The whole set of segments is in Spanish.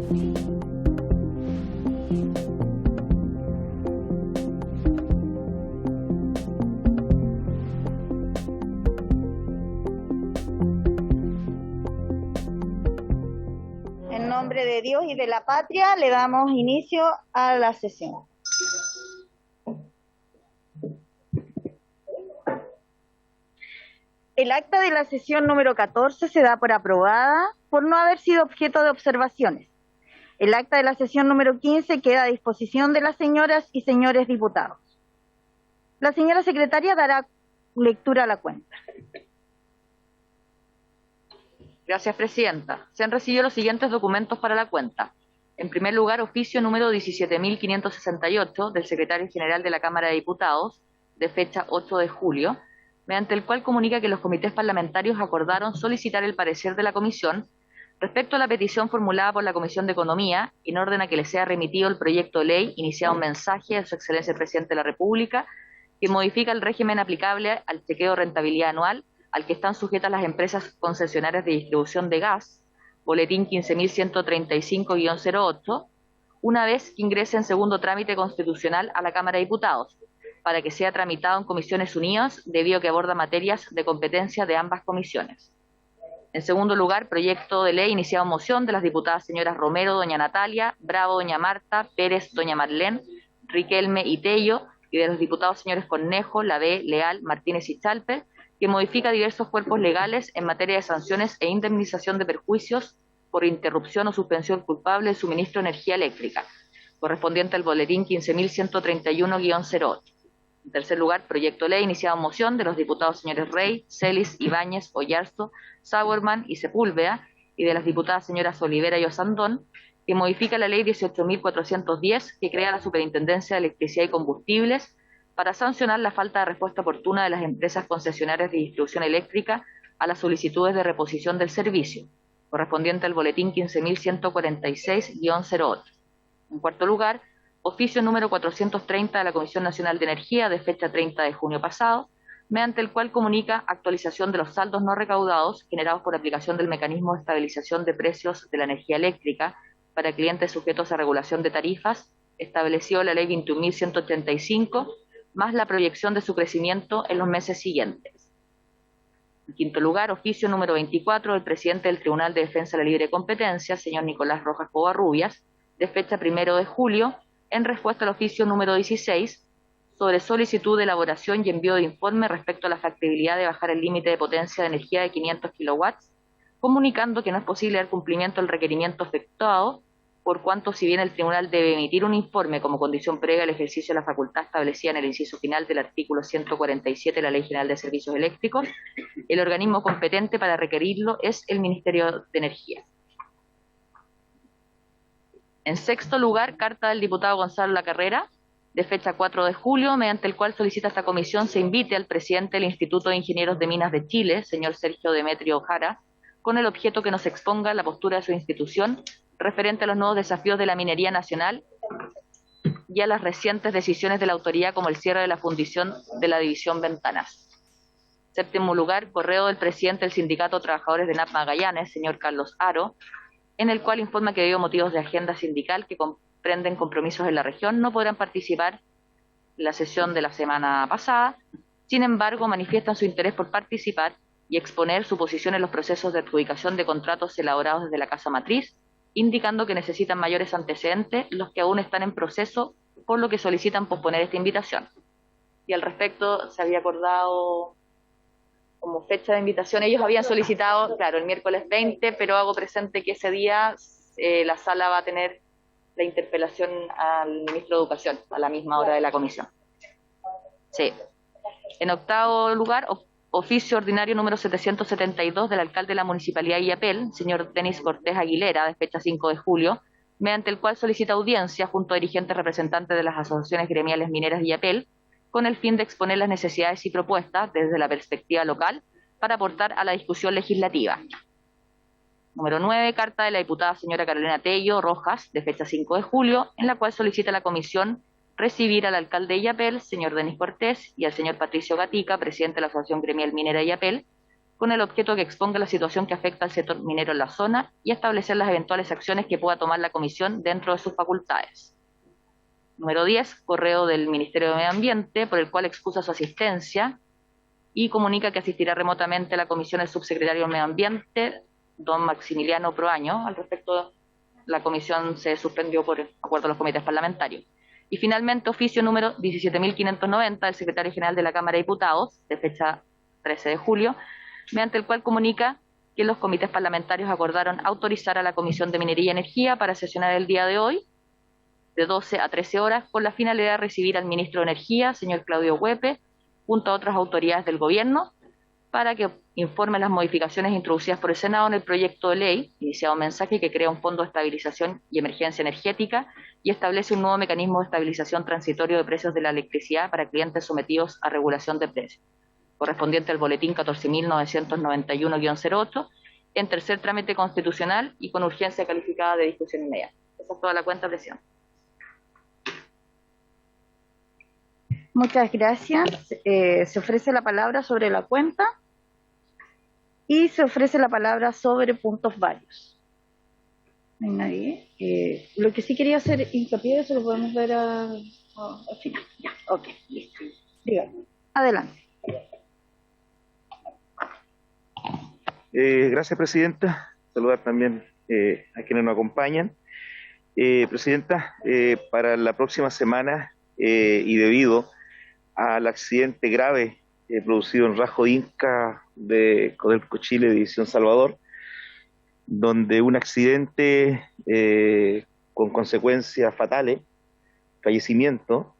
En nombre de Dios y de la patria, le damos inicio a la sesión. El acta de la sesión número 14 se da por aprobada por no haber sido objeto de observaciones. El acta de la sesión número 15 queda a disposición de las señoras y señores diputados. La señora secretaria dará lectura a la cuenta. Gracias, presidenta. Se han recibido los siguientes documentos para la cuenta. En primer lugar, oficio número 17.568 del secretario general de la Cámara de Diputados, de fecha 8 de julio, mediante el cual comunica que los comités parlamentarios acordaron solicitar el parecer de la comisión respecto a la petición formulada por la Comisión de Economía, en orden a que le sea remitido el proyecto de ley iniciado un mensaje de Su Excelencia el Presidente de la República, que modifica el régimen aplicable al chequeo de rentabilidad anual al que están sujetas las empresas concesionarias de distribución de gas, boletín 15.135-08, una vez que ingrese en segundo trámite constitucional a la Cámara de Diputados, para que sea tramitado en comisiones unidas, debido a que aborda materias de competencia de ambas comisiones. En segundo lugar, proyecto de ley iniciado en moción de las diputadas señoras Romero, doña Natalia, Bravo, doña Marta, Pérez, doña Marlene, Riquelme y Tello, y de los diputados señores Cornejo, Lavé, Leal, Martínez y Chalper, que modifica diversos cuerpos legales en materia de sanciones e indemnización de perjuicios por interrupción o suspensión culpable del suministro de energía eléctrica, correspondiente al boletín 15.131-08. En tercer lugar, proyecto de ley iniciado en moción de los diputados señores Rey, Celis, Ibáñez, Oyarzo, Sauerman y Sepúlveda, y de las diputadas señoras Olivera y Osandón, que modifica la ley 18.410, que crea la Superintendencia de Electricidad y Combustibles, para sancionar la falta de respuesta oportuna de las empresas concesionarias de distribución eléctrica a las solicitudes de reposición del servicio, correspondiente al boletín 15.146-08. En cuarto lugar, oficio número 430 de la Comisión Nacional de Energía, de fecha 30 de junio pasado, mediante el cual comunica actualización de los saldos no recaudados generados por aplicación del mecanismo de estabilización de precios de la energía eléctrica para clientes sujetos a regulación de tarifas, establecido la ley 21.185, más la proyección de su crecimiento en los meses siguientes. En quinto lugar, oficio número 24 del presidente del Tribunal de Defensa de la Libre Competencia, señor Nicolás Rojas Covarrubias, de fecha 1 de julio, en respuesta al oficio número 16, sobre solicitud de elaboración y envío de informe respecto a la factibilidad de bajar el límite de potencia de energía de 500 kilowatts, comunicando que no es posible dar cumplimiento al requerimiento efectuado, por cuanto si bien el tribunal debe emitir un informe como condición previa al ejercicio de la facultad establecida en el inciso final del artículo 147 de la Ley General de Servicios Eléctricos, el organismo competente para requerirlo es el Ministerio de Energía. En sexto lugar, carta del diputado Gonzalo Lacarrera, de fecha 4 de julio, mediante el cual solicita a esta comisión se invite al presidente del Instituto de Ingenieros de Minas de Chile, señor Sergio Demetrio Jara, con el objeto que nos exponga la postura de su institución referente a los nuevos desafíos de la minería nacional y a las recientes decisiones de la autoridad como el cierre de la fundición de la división Ventanas. Séptimo lugar, correo del presidente del Sindicato de Trabajadores de NAP Magallanes, señor Carlos Aro, en el cual informa que debido a motivos de agenda sindical que comprenden compromisos en la región no podrán participar en la sesión de la semana pasada. Sin embargo, manifiestan su interés por participar y exponer su posición en los procesos de adjudicación de contratos elaborados desde la Casa Matriz, indicando que necesitan mayores antecedentes los que aún están en proceso, por lo que solicitan posponer esta invitación. Y al respecto se había acordado como fecha de invitación, ellos habían solicitado, claro, el miércoles 20, pero hago presente que ese día la sala va a tener la interpelación al ministro de Educación a la misma hora de la comisión. Sí. En octavo lugar, oficio ordinario número 772 del alcalde de la Municipalidad de Illapel, señor Denis Cortés Aguilera, de fecha 5 de julio, mediante el cual solicita audiencia junto a dirigentes representantes de las asociaciones gremiales mineras de Illapel, con el fin de exponer las necesidades y propuestas desde la perspectiva local para aportar a la discusión legislativa. Número 9, carta de la diputada señora Carolina Tello Rojas, de fecha 5 de julio, en la cual solicita a la comisión recibir al alcalde de Illapel, señor Denis Cortés, y al señor Patricio Gatica, presidente de la Asociación Gremial Minera de Illapel, con el objeto que exponga la situación que afecta al sector minero en la zona y establecer las eventuales acciones que pueda tomar la comisión dentro de sus facultades. Número 10, correo del Ministerio de Medio Ambiente, por el cual excusa su asistencia y comunica que asistirá remotamente a la comisión el subsecretario de Medio Ambiente, don Maximiliano Proaño. Al respecto, la comisión se suspendió por acuerdo de los comités parlamentarios. Y finalmente, oficio número 17.590 del secretario general de la Cámara de Diputados, de fecha 13 de julio, mediante el cual comunica que los comités parlamentarios acordaron autorizar a la Comisión de Minería y Energía para sesionar el día de hoy, de 12 a 13 horas, con la finalidad de recibir al ministro de Energía, señor Claudio Huepe, junto a otras autoridades del Gobierno, para que informe las modificaciones introducidas por el Senado en el proyecto de ley, iniciado mensaje que crea un fondo de estabilización y emergencia energética y establece un nuevo mecanismo de estabilización transitorio de precios de la electricidad para clientes sometidos a regulación de precios, correspondiente al boletín 14.991-08, en tercer trámite constitucional y con urgencia calificada de discusión inmediata. Esa es toda la cuenta, presidente. Muchas gracias. Se ofrece la palabra sobre la cuenta y se ofrece la palabra sobre puntos varios. No hay nadie. Lo que sí quería hacer hincapié, eso lo podemos ver al final. Ya, ok, listo. Dígame. Adelante. Gracias, presidenta. Saludar también a quienes nos acompañan. Presidenta, para la próxima semana y debido al accidente grave producido en Rajo Inca de Codelco Chile, División Salvador, donde un accidente con consecuencias fatales, fallecimiento.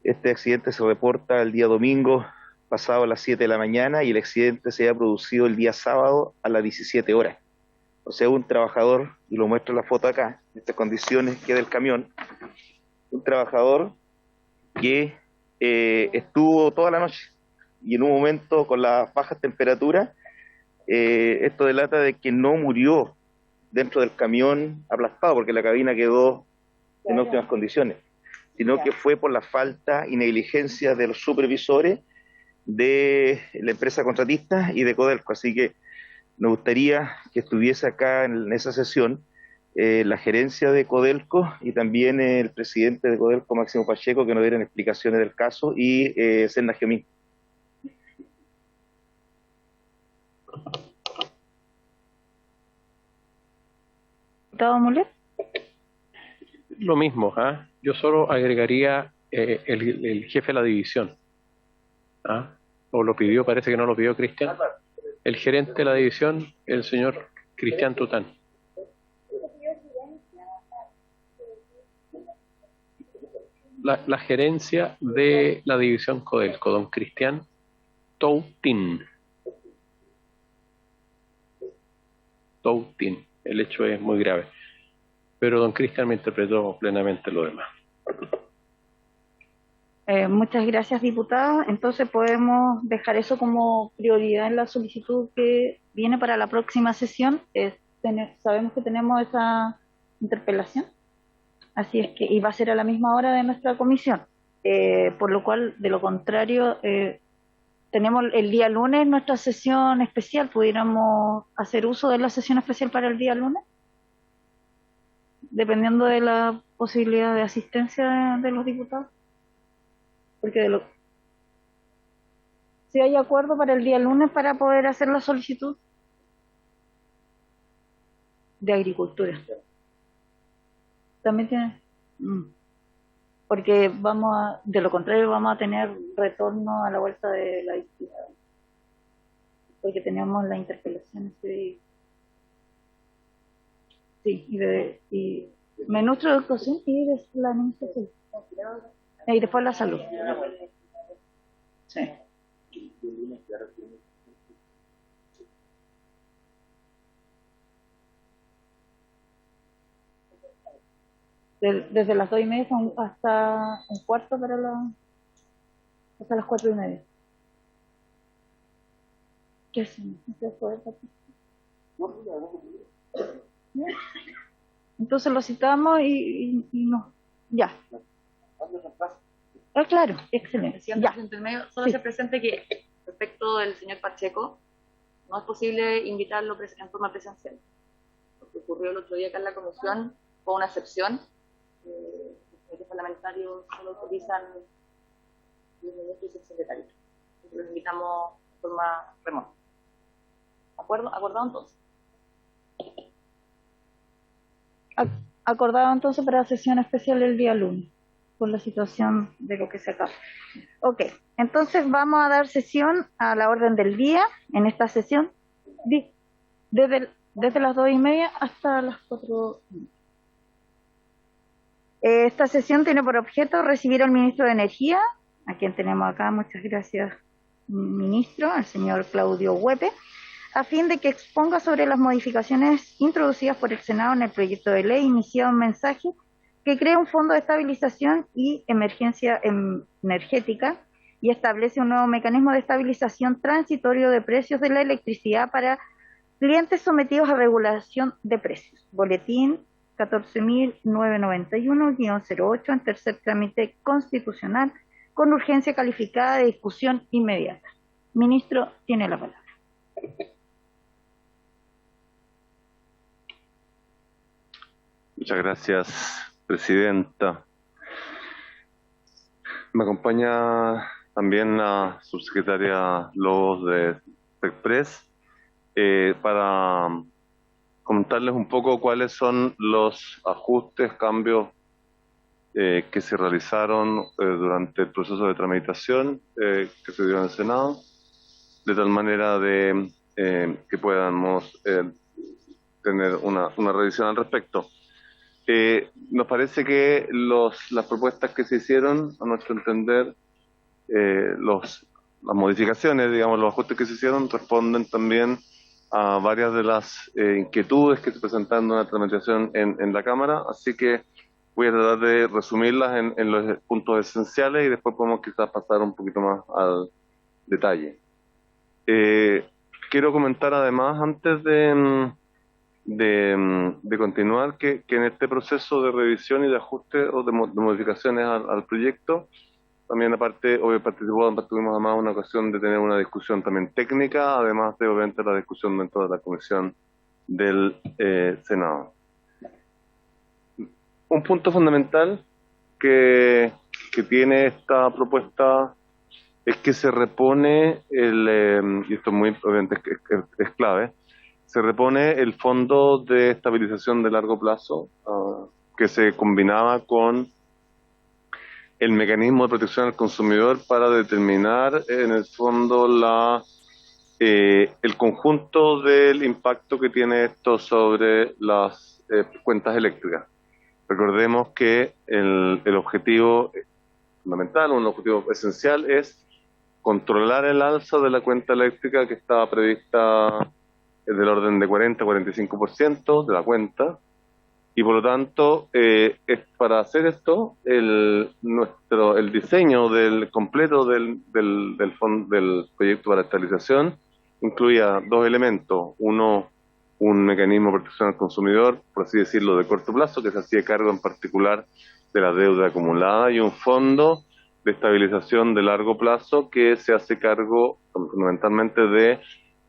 Este accidente se reporta el día domingo pasado a las 7 de la mañana y el accidente se había producido el día sábado a las 17 horas. O sea, un trabajador, y lo muestro en la foto acá, en estas condiciones que del camión, un trabajador que estuvo toda la noche y en un momento con las bajas temperaturas, esto delata de que no murió dentro del camión aplastado porque la cabina quedó en óptimas condiciones, sino que fue por la falta y negligencia de los supervisores de la empresa contratista y de Codelco. Así que nos gustaría que estuviese acá en esa sesión la gerencia de Codelco y también el presidente de Codelco, Máximo Pacheco, que nos dieran explicaciones del caso, y Serna Gemín. ¿Diputado Muller? Lo mismo, yo solo agregaría el jefe de la división. O lo pidió, parece que no lo pidió Cristian. El gerente de la división, el señor Cristian Tután. La gerencia de la división Codelco, don Cristian Toutin. Toutin. El hecho es muy grave. Pero don Cristian me interpretó plenamente lo demás. Muchas gracias, diputado. Entonces podemos dejar eso como prioridad en la solicitud que viene para la próxima sesión. Sabemos que tenemos esa interpelación, así es que y va a ser a la misma hora de nuestra comisión. Por lo cual, de lo contrario, tenemos el día lunes nuestra sesión especial. ¿Pudiéramos hacer uso de la sesión especial para el día lunes? Dependiendo de la posibilidad de asistencia de los diputados. Porque si hay acuerdo para el día lunes para poder hacer la solicitud de agricultura. También tiene... Porque de lo contrario vamos a tener retorno a la vuelta de la discusión. Porque teníamos la interpelación ese día. Sí, y ministro de Educación y de la administración. Y después la salud. Sí. Desde las 2:30 hasta un cuarto hasta las 4:30. ¿Qué hacemos? Entonces lo citamos y no. Ya. Claro, excelente. Ya. Solo se presente que respecto del señor Pacheco, no es posible invitarlo en forma presencial. Lo que ocurrió el otro día acá en la comisión fue una excepción. Los comités parlamentarios solo autorizan 10 minutos y el secretario. Los invitamos de forma remota. ¿Acordado entonces? Acordado entonces para la sesión especial el día lunes, por la situación de lo que se acaba. Ok, entonces vamos a dar sesión a la orden del día en esta sesión, desde las 2:30 hasta las 4. Esta sesión tiene por objeto recibir al ministro de Energía, a quien tenemos acá, muchas gracias, ministro, al señor Claudio Huepe, a fin de que exponga sobre las modificaciones introducidas por el Senado en el proyecto de ley iniciado un mensaje que crea un fondo de estabilización y emergencia energética y establece un nuevo mecanismo de estabilización transitorio de precios de la electricidad para clientes sometidos a regulación de precios. Boletín 14.991-08 en tercer trámite constitucional con urgencia calificada de discusión inmediata. Ministro, tiene la palabra. Muchas gracias, presidenta. Me acompaña también la subsecretaria Lobos de Express para comentarles un poco cuáles son los ajustes, cambios que se realizaron durante el proceso de tramitación que se dio en el Senado, de tal manera de que podamos tener una revisión al respecto. Nos parece que las propuestas que se hicieron, a nuestro entender, las modificaciones, digamos, los ajustes que se hicieron responden también a varias de las inquietudes que se presentaron en la tramitación en la Cámara, así que voy a tratar de resumirlas en los puntos esenciales y después podemos quizás pasar un poquito más al detalle. Quiero comentar además, antes de continuar, que en este proceso de revisión y de ajuste o de modificaciones al proyecto, también aparte, tuvimos además una ocasión de tener una discusión también técnica, además de obviamente la discusión dentro de la comisión del Senado. Un punto fundamental que tiene esta propuesta es que se repone y esto muy obviamente es clave, se repone el Fondo de Estabilización de Largo Plazo, que se combinaba con el mecanismo de protección al consumidor para determinar en el fondo el conjunto del impacto que tiene esto sobre las cuentas eléctricas. Recordemos que el objetivo fundamental, un objetivo esencial, es controlar el alza de la cuenta eléctrica que estaba prevista del orden de 40-45% de la cuenta, y por lo tanto para hacer esto el diseño completo del proyecto para estabilización incluía dos elementos: uno, un mecanismo de protección al consumidor, por así decirlo, de corto plazo, que se hacía cargo en particular de la deuda acumulada, y un fondo de estabilización de largo plazo que se hace cargo fundamentalmente de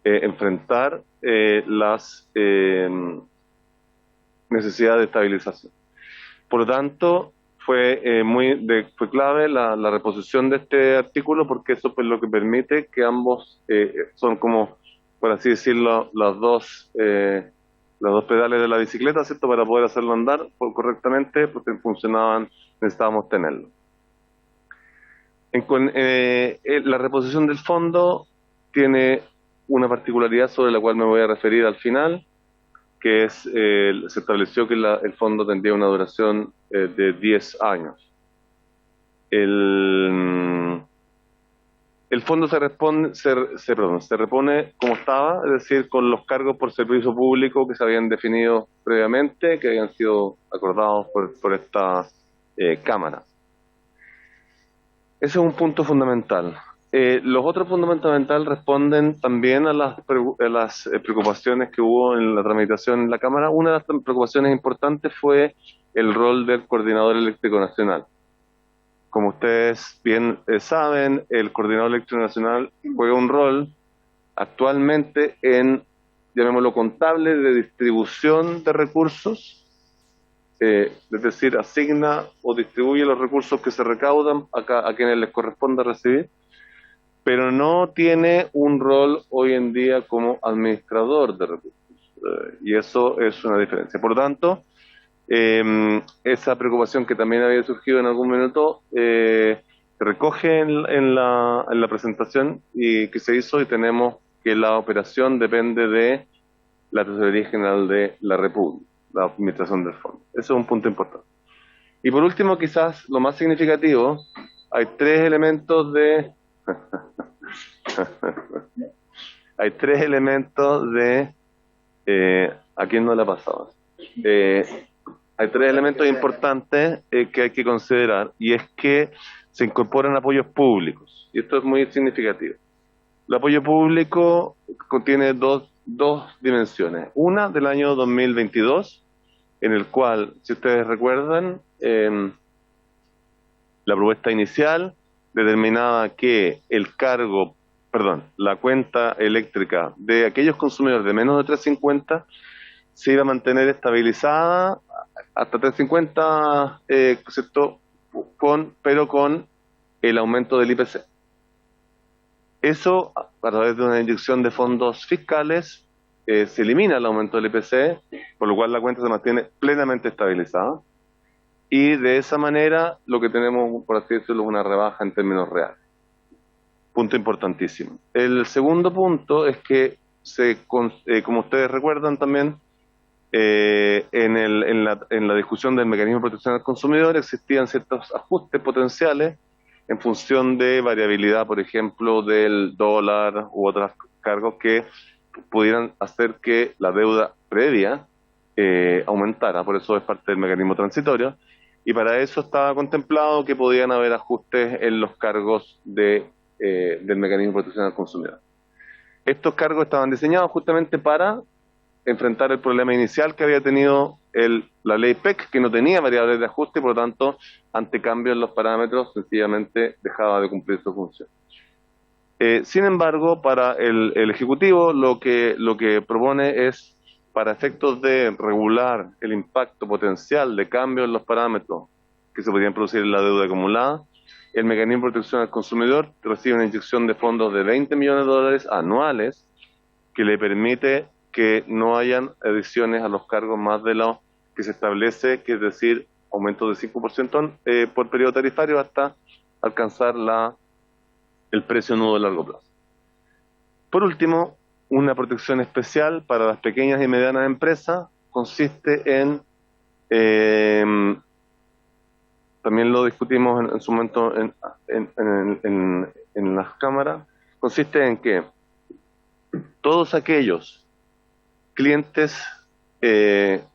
enfrentar las necesidades de estabilización. Por lo tanto, fue clave la reposición de este artículo, porque eso es lo que permite que ambos son como, por así decirlo, los dos pedales de la bicicleta, ¿cierto? Para poder hacerlo andar correctamente, porque funcionaban, necesitábamos tenerlo. La reposición del fondo tiene una particularidad sobre la cual me voy a referir al final, que es, se estableció que el fondo tendría una duración de 10 años. El fondo se repone como estaba, es decir, con los cargos por servicio público que se habían definido previamente, que habían sido acordados por esta Cámara. Ese es un punto fundamental. Los otros puntos fundamentales responden también a las preocupaciones que hubo en la tramitación en la Cámara. Una de las preocupaciones importantes fue el rol del Coordinador Eléctrico Nacional. Como ustedes bien saben, el Coordinador Eléctrico Nacional juega un rol actualmente en, llamémoslo, contable de distribución de recursos, es decir, asigna o distribuye los recursos que se recaudan a quienes les corresponde recibir, pero no tiene un rol hoy en día como administrador de recursos. Y eso es una diferencia. Por lo tanto, esa preocupación que también había surgido en algún minuto se recoge en la presentación y que se hizo, y tenemos que la operación depende de la Tesorería General de la República, la administración del fondo. Eso es un punto importante. Y por último, quizás lo más significativo, hay tres elementos de hay tres elementos de ¿a quién no le ha pasado? Hay tres elementos importantes que hay que considerar, y es que se incorporan apoyos públicos, y esto es muy significativo. El apoyo público contiene dos dimensiones. Una del año 2022, en el cual, si ustedes recuerdan, la propuesta inicial determinaba que la cuenta eléctrica de aquellos consumidores de menos de 350 se iba a mantener estabilizada hasta 350, ¿cierto? Pero con el aumento del IPC. Eso, a través de una inyección de fondos fiscales, se elimina el aumento del IPC, por lo cual la cuenta se mantiene plenamente estabilizada. Y de esa manera lo que tenemos, por así decirlo, es una rebaja en términos reales. Punto importantísimo. El segundo punto es que, como ustedes recuerdan también, en la discusión del mecanismo de protección al consumidor existían ciertos ajustes potenciales en función de variabilidad, por ejemplo, del dólar u otros cargos que pudieran hacer que la deuda previa aumentara. Por eso es parte del mecanismo transitorio, y para eso estaba contemplado que podían haber ajustes en los cargos del mecanismo de protección al consumidor. Estos cargos estaban diseñados justamente para enfrentar el problema inicial que había tenido la ley PEC, que no tenía variables de ajuste, y por lo tanto, ante cambios en los parámetros, sencillamente dejaba de cumplir su función. Sin embargo, para el Ejecutivo, lo que propone es, para efectos de regular el impacto potencial de cambios en los parámetros que se podrían producir en la deuda acumulada, el mecanismo de protección al consumidor recibe una inyección de fondos de $20 millones anuales que le permite que no hayan adiciones a los cargos más de lo que se establece, que es decir, aumento de 5% por periodo tarifario hasta alcanzar el precio nudo de largo plazo. Por último, una protección especial para las pequeñas y medianas empresas consiste en, también lo discutimos en su momento en las cámaras, consiste en que todos aquellos clientes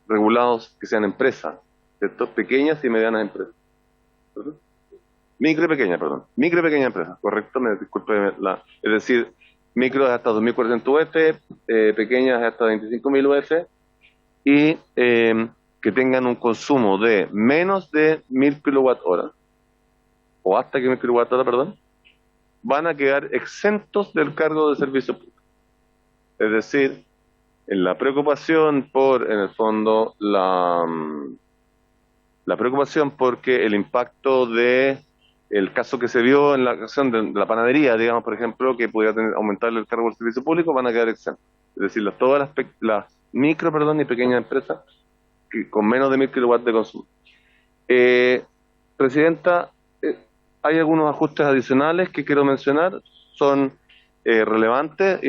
regulados que sean empresas, ¿cierto? Pequeñas y medianas empresas. ¿Perdón? Micro y pequeña empresa, correcto, disculpe, es decir, micro es hasta 2.400 UF, pequeñas es hasta 25.000 UF, y que tengan un consumo de menos de 1.000 kWh, o hasta que 1.000 kWh, perdón, van a quedar exentos del cargo de servicio público. Es decir, en la preocupación por, en el fondo, la preocupación porque el impacto de el caso que se vio en la acción de la panadería, digamos, por ejemplo, que pudiera aumentar el cargo del servicio público, van a quedar exentos. Es decir, todas las micro, y pequeñas empresas con menos de 1.000 kilowatts de consumo. Presidenta, hay algunos ajustes adicionales que quiero mencionar, son relevantes,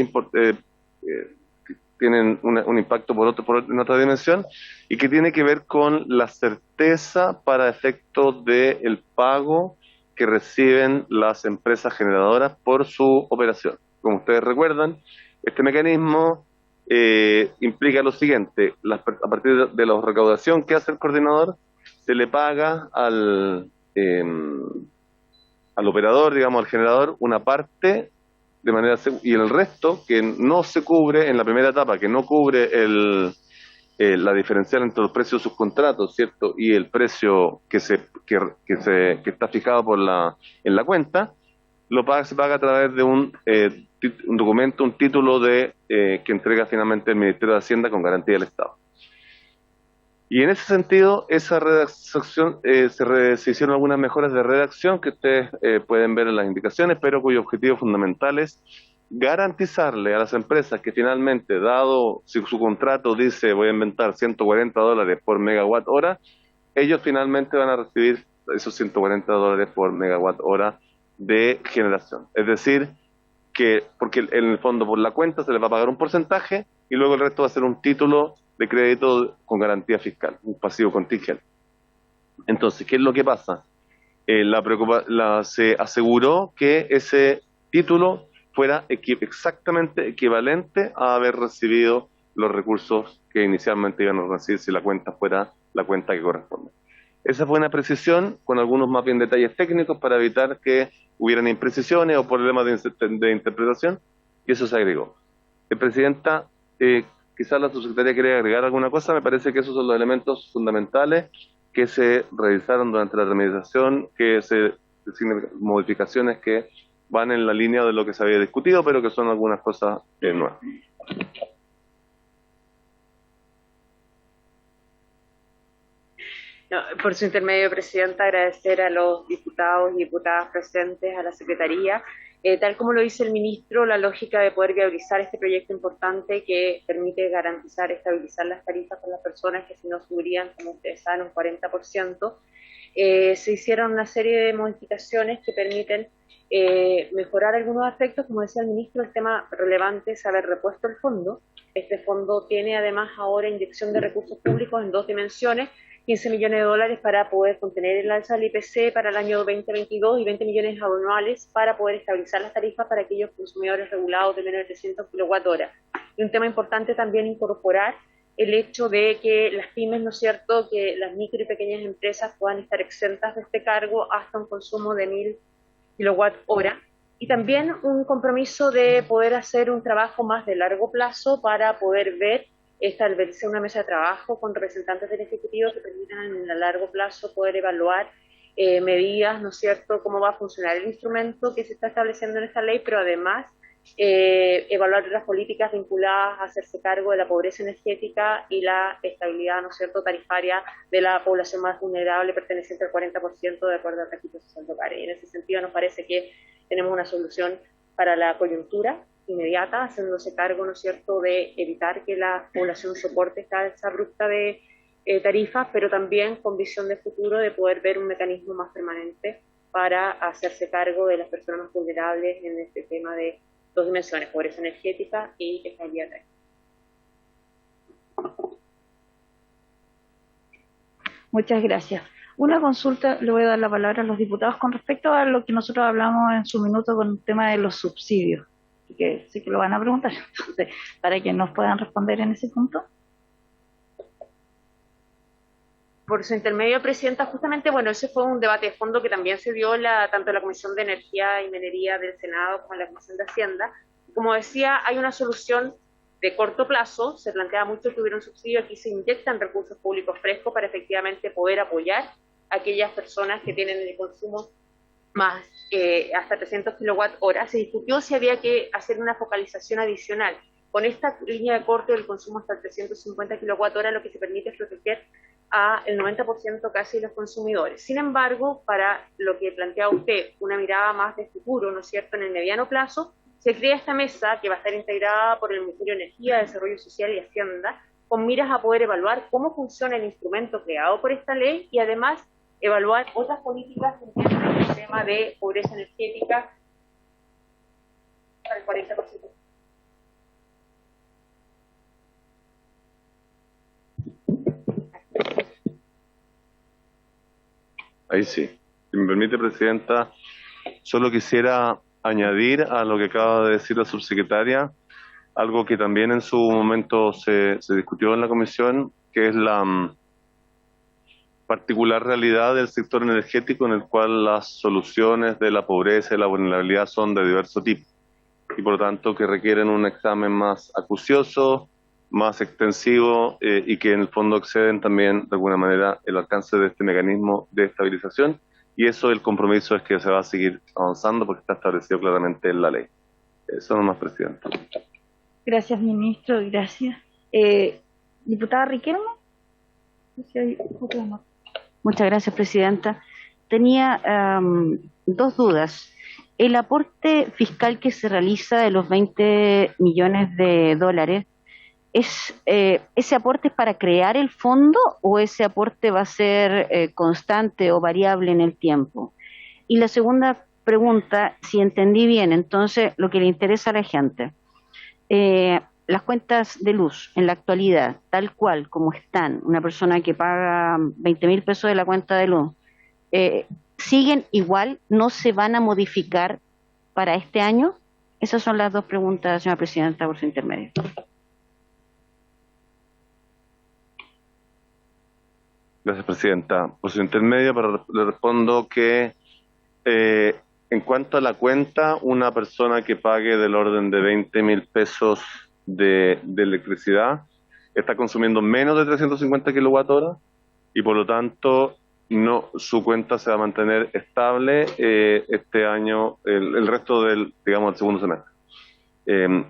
tienen un impacto en otra dimensión, y que tiene que ver con la certeza para efectos del pago que reciben las empresas generadoras por su operación. Como ustedes recuerdan, este mecanismo implica lo siguiente: a partir de la recaudación que hace el coordinador, se le paga al operador, digamos, al generador, una parte de manera y el resto que no se cubre en la primera etapa, que no cubre la diferencial entre los precios de sus contratos, ¿cierto?, y el precio que está fijado en la cuenta, se paga a través de un documento, un título que entrega finalmente el Ministerio de Hacienda con garantía del Estado. Y en ese sentido, esa redacción, se hicieron algunas mejoras de redacción que ustedes pueden ver en las indicaciones, pero cuyo objetivo fundamental es garantizarle a las empresas que finalmente, dado si su contrato dice voy a inventar $140 por megawatt hora, ellos finalmente van a recibir esos $140 por megawatt hora de generación. Es decir, que porque en el fondo por la cuenta se les va a pagar un porcentaje y luego el resto va a ser un título de crédito con garantía fiscal, un pasivo contingente. Entonces, ¿qué es lo que pasa? Se aseguró que ese título fuera exactamente equivalente a haber recibido los recursos que inicialmente iban a recibir si la cuenta fuera la cuenta que corresponde. Esa fue una precisión con algunos más bien detalles técnicos para evitar que hubieran imprecisiones o problemas de interpretación, y eso se agregó. Presidenta, quizás la subsecretaria quiere agregar alguna cosa. Me parece que esos son los elementos fundamentales que se revisaron durante la tramitación, que se designan modificaciones que van en la línea de lo que se había discutido, pero que son algunas cosas nuevas. No, por su intermedio, Presidenta, agradecer a los diputados y diputadas presentes, a la Secretaría. Tal como lo dice el ministro, la lógica de poder viabilizar este proyecto importante que permite garantizar, estabilizar las tarifas con las personas que si no subirían, como ustedes saben, un 40%, se hicieron una serie de modificaciones que permiten mejorar algunos aspectos. Como decía el ministro, el tema relevante es haber repuesto el fondo. Este fondo tiene además ahora inyección de recursos públicos en dos dimensiones: $15 millones para poder contener el alza del IPC para el año 2022 y 20 millones anuales para poder estabilizar las tarifas para aquellos consumidores regulados de menos de 300 kWh. Y un tema importante también incorporar el hecho de que las pymes, ¿no es cierto?, que las micro y pequeñas empresas puedan estar exentas de este cargo hasta un consumo de 1000 kWh. Y también un compromiso de poder hacer un trabajo más de largo plazo para poder ver establecer una mesa de trabajo con representantes del Ejecutivo que permitan en el largo plazo poder evaluar medidas, ¿no es cierto?, cómo va a funcionar el instrumento que se está estableciendo en esta ley, pero además evaluar las políticas vinculadas a hacerse cargo de la pobreza energética y la estabilidad, ¿no es cierto?, tarifaria de la población más vulnerable perteneciente al 40% de acuerdo al registro social local. Y en ese sentido nos parece que tenemos una solución para la coyuntura inmediata, haciéndose cargo, ¿no es cierto?, de evitar que la población soporte esta alza abrupta de tarifas, pero también con visión de futuro de poder ver un mecanismo más permanente para hacerse cargo de las personas más vulnerables en este tema de dos dimensiones: pobreza energética y estabilidad tarifaria. Muchas gracias. Una consulta, le voy a dar la palabra a los diputados con respecto a lo que nosotros hablamos en su minuto con el tema de los subsidios, que sí que lo van a preguntar, entonces, para que nos puedan responder en ese punto. Por su intermedio, Presidenta, justamente, bueno, ese fue un debate de fondo que también se dio tanto en la Comisión de Energía y Minería del Senado como en la Comisión de Hacienda. Como decía, hay una solución de corto plazo, se plantea mucho que hubiera un subsidio, aquí se inyectan recursos públicos frescos para efectivamente poder apoyar a aquellas personas que tienen el consumo más hasta 300 kWh. Se discutió si había que hacer una focalización adicional. Con esta línea de corte del consumo hasta 350 kWh, lo que se permite es proteger a el 90% casi de los consumidores. Sin embargo, para lo que plantea usted, una mirada más de futuro, ¿no es cierto?, en el mediano plazo, se crea esta mesa que va a estar integrada por el Ministerio de Energía, Desarrollo Social y Hacienda, con miras a poder evaluar cómo funciona el instrumento creado por esta ley y además evaluar otras políticas en el tema de pobreza energética para el 40%. Ahí sí. Si me permite, Presidenta, solo quisiera añadir a lo que acaba de decir la subsecretaria algo que también en su momento se discutió en la comisión, que es la particular realidad del sector energético en el cual las soluciones de la pobreza y la vulnerabilidad son de diverso tipo y por lo tanto que requieren un examen más acucioso, más extensivo y que en el fondo exceden también de alguna manera el alcance de este mecanismo de estabilización y eso el compromiso es que se va a seguir avanzando porque está establecido claramente en la ley. Eso nomás, Presidenta. Gracias, ministro, gracias. Diputada Riquelme. Si hay otra más. Muchas gracias, Presidenta. Tenía dos dudas. El aporte fiscal que se realiza de los 20 millones de dólares, ¿ese aporte es para crear el fondo o ese aporte va a ser constante o variable en el tiempo? Y la segunda pregunta, si entendí bien, entonces lo que le interesa a la gente, las cuentas de luz en la actualidad, tal cual como están, una persona que paga 20.000 pesos de la cuenta de luz, ¿siguen igual? ¿No se van a modificar para este año? Esas son las dos preguntas, señora Presidenta, por su intermedio. Gracias, Presidenta. Por su intermedio, le respondo que en cuanto a la cuenta, una persona que pague del orden de 20.000 pesos de electricidad está consumiendo menos de 350 kWh y por lo tanto su cuenta se va a mantener estable este año, el resto del segundo semestre.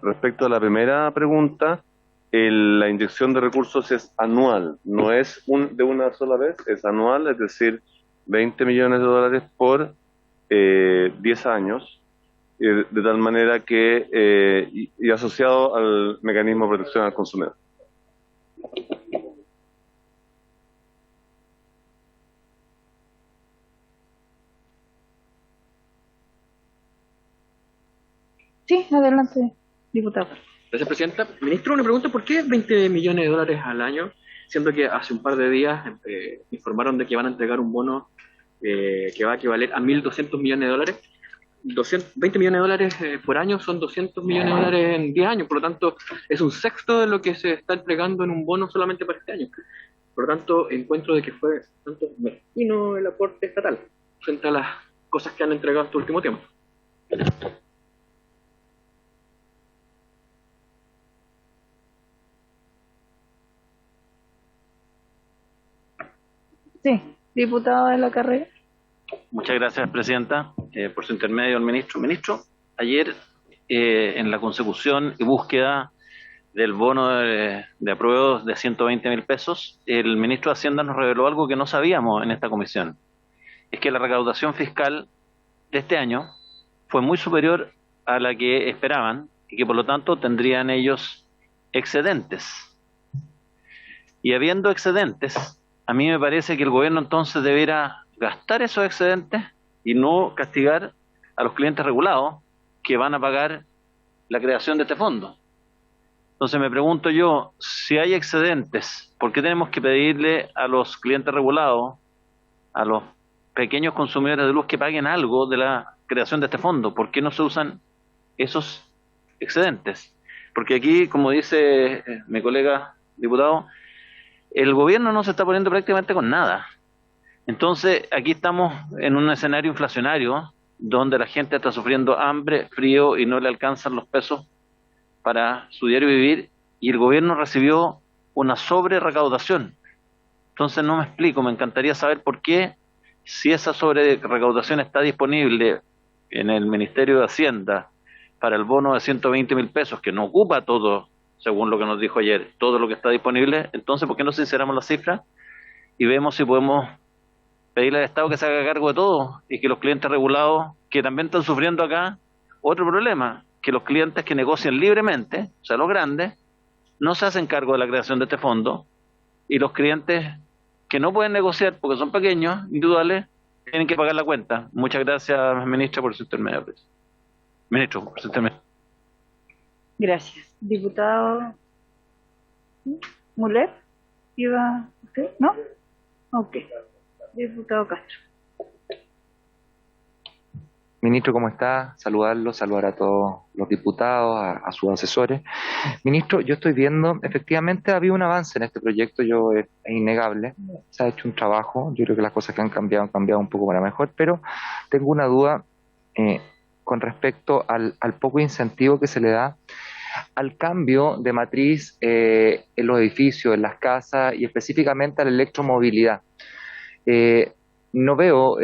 Respecto a la primera pregunta, la inyección de recursos es anual, no es de una sola vez, es anual, es decir, 20 millones de dólares por 10 años, de tal manera que, y asociado al mecanismo de protección al consumidor. Sí, adelante, diputado. Gracias, Presidenta. Ministro, una pregunta, ¿por qué 20 millones de dólares al año? Siendo que hace un par de días informaron de que van a entregar un bono que va a equivaler a 1.200 millones de dólares. 20 millones de dólares por año son 200 millones de dólares en 10 años, por lo tanto es un sexto de lo que se está entregando en un bono solamente para este año. Por lo tanto, encuentro de que fue tanto mezquino el aporte estatal frente a las cosas que han entregado este último tiempo. Sí, diputado de la carrera. Muchas gracias, Presidenta. Por su intermedio, al ministro. Ministro, ayer en la consecución y búsqueda del bono de apruebo de 120.000 pesos, el ministro de Hacienda nos reveló algo que no sabíamos en esta comisión. Es que la recaudación fiscal de este año fue muy superior a la que esperaban y que por lo tanto tendrían ellos excedentes. Y habiendo excedentes, a mí me parece que el gobierno entonces debiera gastar esos excedentes y no castigar a los clientes regulados que van a pagar la creación de este fondo. Entonces me pregunto yo, si hay excedentes, ¿por qué tenemos que pedirle a los clientes regulados, a los pequeños consumidores de luz que paguen algo de la creación de este fondo? ¿Por qué no se usan esos excedentes? Porque aquí, como dice mi colega diputado, el gobierno no se está poniendo prácticamente con nada. Entonces, aquí estamos en un escenario inflacionario donde la gente está sufriendo hambre, frío y no le alcanzan los pesos para su diario vivir y el gobierno recibió una sobre-recaudación. Entonces, no me explico, me encantaría saber por qué, si esa sobre-recaudación está disponible en el Ministerio de Hacienda para el bono de 120.000 pesos, que no ocupa todo, según lo que nos dijo ayer, todo lo que está disponible, entonces, ¿por qué no sinceramos las cifras y vemos si podemos pedirle al Estado que se haga cargo de todo y que los clientes regulados, que también están sufriendo acá, otro problema, que los clientes que negocian libremente, o sea, los grandes, no se hacen cargo de la creación de este fondo y los clientes que no pueden negociar porque son pequeños, individuales, tienen que pagar la cuenta. Muchas gracias, ministra, por su intermedio. Ministro, por su intermedio. Gracias. Diputado Muller, ¿iba usted? ¿No? Ok. Diputado Castro. Ministro, ¿cómo está? Saludarlo, saludar a todos los diputados, a sus asesores. Ministro, yo estoy viendo, efectivamente ha habido un avance en este proyecto, es innegable, se ha hecho un trabajo, yo creo que las cosas que han cambiado un poco para mejor, pero tengo una duda con respecto al poco incentivo que se le da al cambio de matriz en los edificios, en las casas y específicamente a la electromovilidad. no veo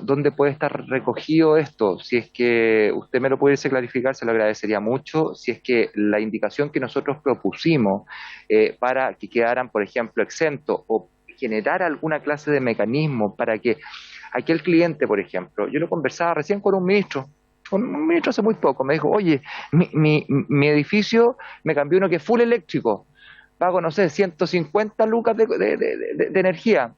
dónde puede estar recogido esto. Si es que usted me lo pudiese clarificar, se lo agradecería mucho. Si es que la indicación que nosotros propusimos para que quedaran, por ejemplo, exentos o generar alguna clase de mecanismo para que aquel cliente, por ejemplo, yo lo conversaba recién con un ministro hace muy poco, me dijo, oye, mi edificio me cambió uno que es full eléctrico, pago, no sé, 150 lucas de energía.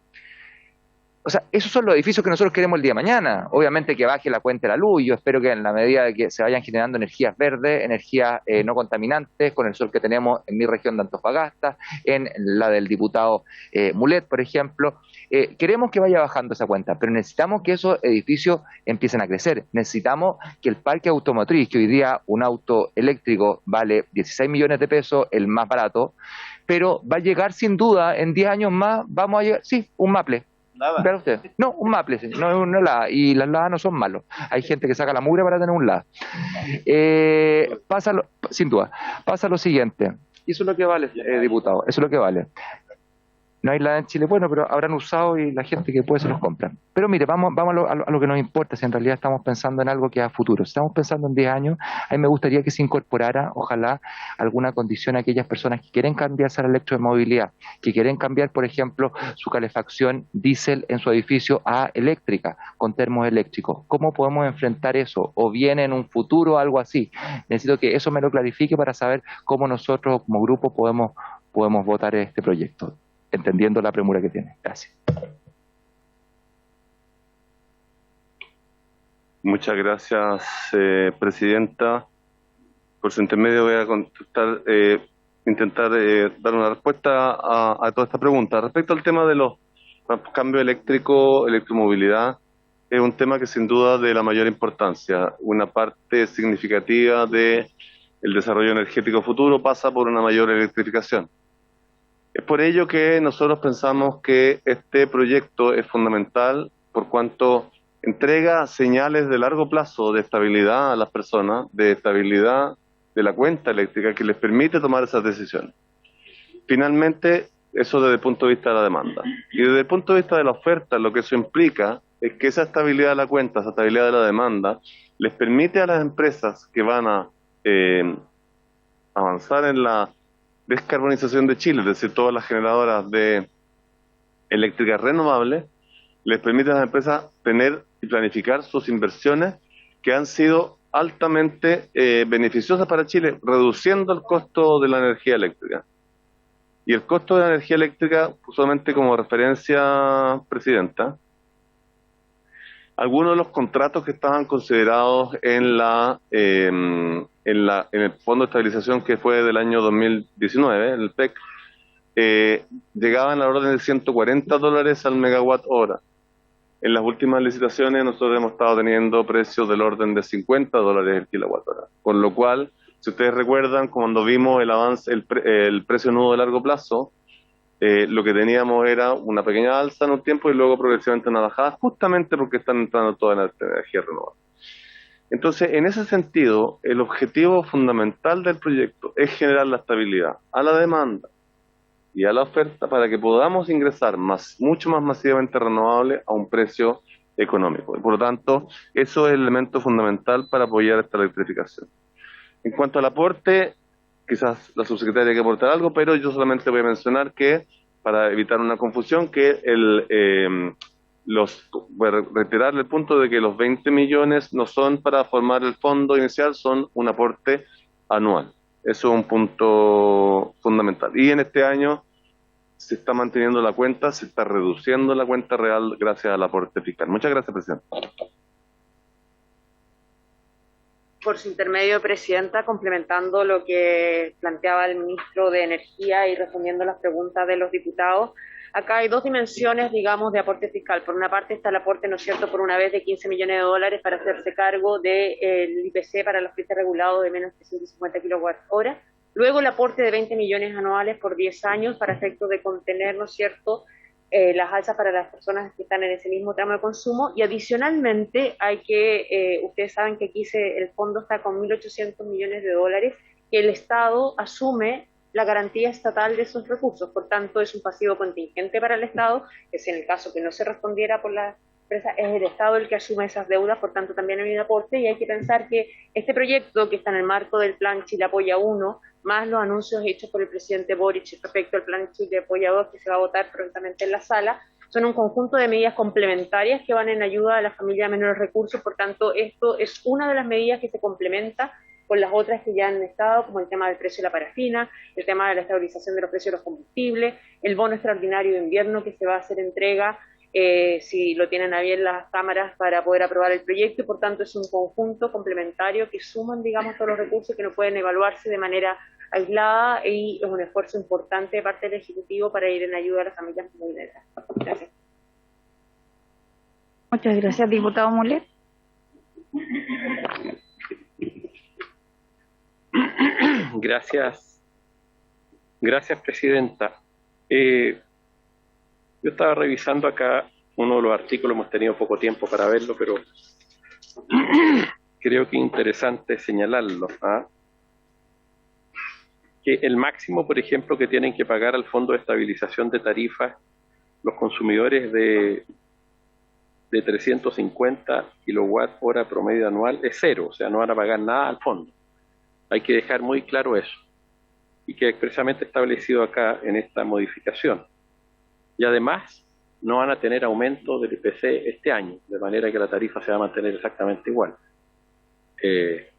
O sea, esos son los edificios que nosotros queremos el día de mañana. Obviamente que baje la cuenta de la luz. Yo espero que en la medida de que se vayan generando energías verdes, energías no contaminantes, con el sol que tenemos en mi región de Antofagasta, en la del diputado Mulet, por ejemplo, queremos que vaya bajando esa cuenta, pero necesitamos que esos edificios empiecen a crecer. Necesitamos que el parque automotriz, que hoy día un auto eléctrico vale 16 millones de pesos, el más barato, pero va a llegar sin duda, en 10 años más, vamos a llegar, sí, un Maple. Vea usted. No, un Maple, no un LADA, y las LADA no son malos. Hay gente que saca la mugre para tener un LADA. Sin duda, pasa lo siguiente, y eso es lo que vale, diputado, eso es lo que vale. No hay LADA en Chile, bueno, pero habrán usado y la gente que puede se los compra. Pero mire, vamos a lo que nos importa, si en realidad estamos pensando en algo que es a futuro. Si estamos pensando en 10 años, a mí me gustaría que se incorporara, ojalá, alguna condición a aquellas personas que quieren cambiarse a la electromovilidad, que quieren cambiar, por ejemplo, su calefacción diésel en su edificio a eléctrica, con termos eléctricos. ¿Cómo podemos enfrentar eso? O bien en un futuro algo así. Necesito que eso me lo clarifique para saber cómo nosotros como grupo podemos votar este proyecto, entendiendo la premura que tiene. Gracias. Muchas gracias, Presidenta. Por su intermedio voy a intentar dar una respuesta a toda esta pregunta. Respecto al tema de los cambios eléctricos, electromovilidad, es un tema que sin duda de la mayor importancia. Una parte significativa del desarrollo energético futuro pasa por una mayor electrificación. Es por ello que nosotros pensamos que este proyecto es fundamental por cuanto entrega señales de largo plazo de estabilidad a las personas, de estabilidad de la cuenta eléctrica que les permite tomar esas decisiones. Finalmente, eso desde el punto de vista de la demanda. Y desde el punto de vista de la oferta, lo que eso implica es que esa estabilidad de la cuenta, esa estabilidad de la demanda, les permite a las empresas que van a avanzar en la descarbonización de Chile, es decir, todas las generadoras de eléctricas renovables, les permite a las empresas tener y planificar sus inversiones que han sido altamente beneficiosas para Chile, reduciendo el costo de la energía eléctrica. Y el costo de la energía eléctrica, solamente como referencia, Presidenta, algunos de los contratos que estaban considerados en el Fondo de Estabilización que fue del año 2019, el PEC, llegaban a la orden de $140 al megawatt hora. En las últimas licitaciones nosotros hemos estado teniendo precios del orden de $50 el kilowatt hora. Con lo cual, si ustedes recuerdan, cuando vimos el avance, el precio nudo de largo plazo, lo que teníamos era una pequeña alza en un tiempo y luego progresivamente una bajada, justamente porque están entrando toda la energía renovable. Entonces, en ese sentido, el objetivo fundamental del proyecto es generar la estabilidad a la demanda y a la oferta para que podamos ingresar mucho más masivamente renovable a un precio económico. Y por lo tanto, eso es el elemento fundamental para apoyar esta electrificación. En cuanto al aporte, quizás la subsecretaria quiere aportar algo, pero yo solamente voy a mencionar que, para evitar una confusión, que voy a reiterar el punto de que los 20 millones no son para formar el fondo inicial, son un aporte anual. Eso es un punto fundamental. Y en este año se está manteniendo la cuenta, se está reduciendo la cuenta real gracias al aporte fiscal. Muchas gracias, Presidente. Por su intermedio, Presidenta, complementando lo que planteaba el ministro de Energía y respondiendo las preguntas de los diputados, acá hay dos dimensiones, digamos, de aporte fiscal. Por una parte está el aporte, ¿no es cierto?, por una vez de $15 millones para hacerse cargo del IPC para los fletes regulados de menos de 150 kWh. Luego el aporte de 20 millones anuales por 10 años para efectos de contener, ¿no es cierto?, las alzas para las personas que están en ese mismo tramo de consumo. Y adicionalmente hay que, ustedes saben que aquí el fondo está con $1.800 millones que el Estado asume la garantía estatal de esos recursos. Por tanto, es un pasivo contingente para el Estado, que si en el caso que no se respondiera por la empresa, es el Estado el que asume esas deudas, por tanto también hay un aporte, y hay que pensar que este proyecto, que está en el marco del Plan Chile Apoya 1, más los anuncios hechos por el presidente Boric respecto al Plan Chile Apoya 2, que se va a votar prontamente en la sala, son un conjunto de medidas complementarias que van en ayuda a las familias de menores recursos. Por tanto, esto es una de las medidas que se complementa con las otras que ya han estado, como el tema del precio de la parafina, el tema de la estabilización de los precios de los combustibles, el bono extraordinario de invierno que se va a hacer entrega, si lo tienen a bien las cámaras, para poder aprobar el proyecto, y por tanto es un conjunto complementario que suman, digamos, todos los recursos que no pueden evaluarse de manera aislada, y es un esfuerzo importante de parte del Ejecutivo para ir en ayuda a las familias vulnerables. Gracias. Muchas gracias, diputado Mulet. Gracias, presidenta. Yo estaba revisando acá uno de los artículos, hemos tenido poco tiempo para verlo, pero creo que es interesante señalarlo. Que el máximo, por ejemplo, que tienen que pagar al Fondo de Estabilización de Tarifas los consumidores de 350 kWh promedio anual es cero, o sea, no van a pagar nada al fondo. Hay que dejar muy claro eso, y que expresamente establecido acá en esta modificación. Y además, no van a tener aumento del IPC este año, de manera que la tarifa se va a mantener exactamente igual.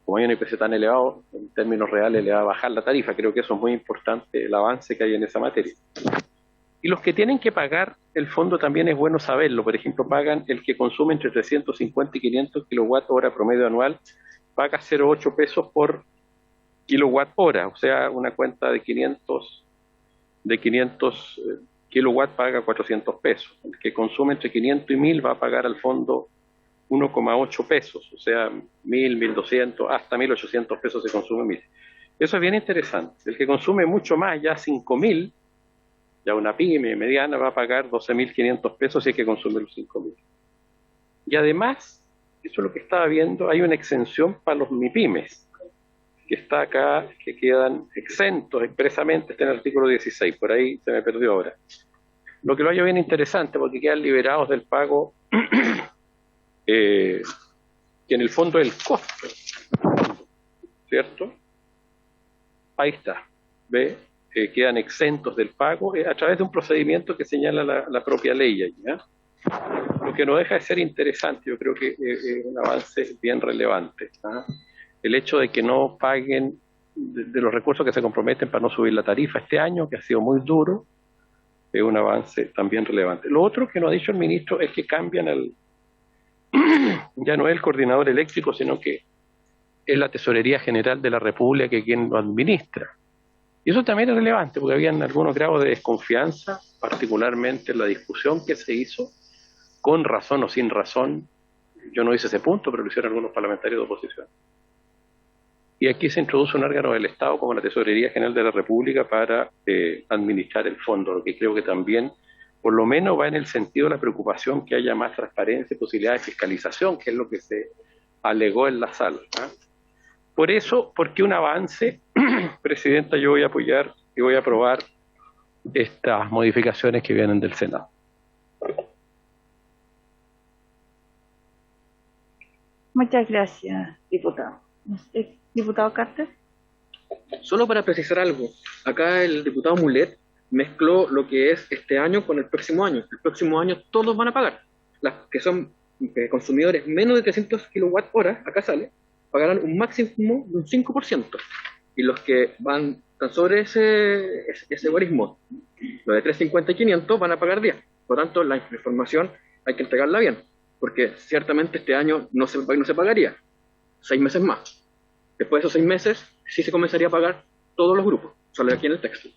Como hay un IPC tan elevado, en términos reales le va a bajar la tarifa. Creo que eso es muy importante, el avance que hay en esa materia. Y los que tienen que pagar el fondo también es bueno saberlo. Por ejemplo, pagan el que consume entre 350 y 500 kWh promedio anual, paga 0,8 pesos por kilowatt-hora, o sea, una cuenta de 500 kilowatts paga 400 pesos. El que consume entre 500 y 1000 va a pagar al fondo 1,8 pesos, o sea, 1000, 1200, hasta 1800 pesos se consume 1000. Eso es bien interesante. El que consume mucho más, ya 5000, ya una pyme mediana va a pagar 12.500 pesos si hay que consumir los 5.000. Y además, eso es lo que estaba viendo, hay una exención para los MIPYMES, que está acá, que quedan exentos expresamente, está en el artículo 16, por ahí se me perdió ahora. Lo que lo hallo bien interesante, porque quedan liberados del pago, que en el fondo es el costo, ¿cierto? Ahí está, ¿ve? Quedan exentos del pago a través de un procedimiento que señala la propia ley, ¿ya? Lo que no deja de ser interesante, yo creo que es un avance bien relevante, ¿ah? El hecho de que no paguen de los recursos que se comprometen para no subir la tarifa este año, que ha sido muy duro, es un avance también relevante. Lo otro que nos ha dicho el ministro es que cambian ya no es el coordinador eléctrico, sino que es la Tesorería General de la República quien lo administra. Y eso también es relevante, porque habían algunos grados de desconfianza, particularmente en la discusión que se hizo, con razón o sin razón. Yo no hice ese punto, pero lo hicieron algunos parlamentarios de oposición. Y aquí se introduce un órgano del Estado como la Tesorería General de la República para administrar el fondo, lo que creo que también, por lo menos, va en el sentido de la preocupación que haya más transparencia y posibilidad de fiscalización, que es lo que se alegó en la sala, ¿ah? Por eso, porque un avance, Presidenta, yo voy a apoyar y voy a aprobar estas modificaciones que vienen del Senado. Muchas gracias, diputado. Diputado Carter. Solo para precisar algo, acá el diputado Mulet mezcló lo que es este año con el próximo año. El próximo año todos van a pagar. Las que son consumidores menos de 300 kWh, acá sale, pagarán un máximo de un 5%. Y los que están sobre ese guarismo, los de 350 y 500, van a pagar 10. Por lo tanto, la información hay que entregarla bien, porque ciertamente este año no se pagaría 6 meses más. Después de esos 6 meses, sí se comenzaría a pagar todos los grupos. Sale aquí en el texto.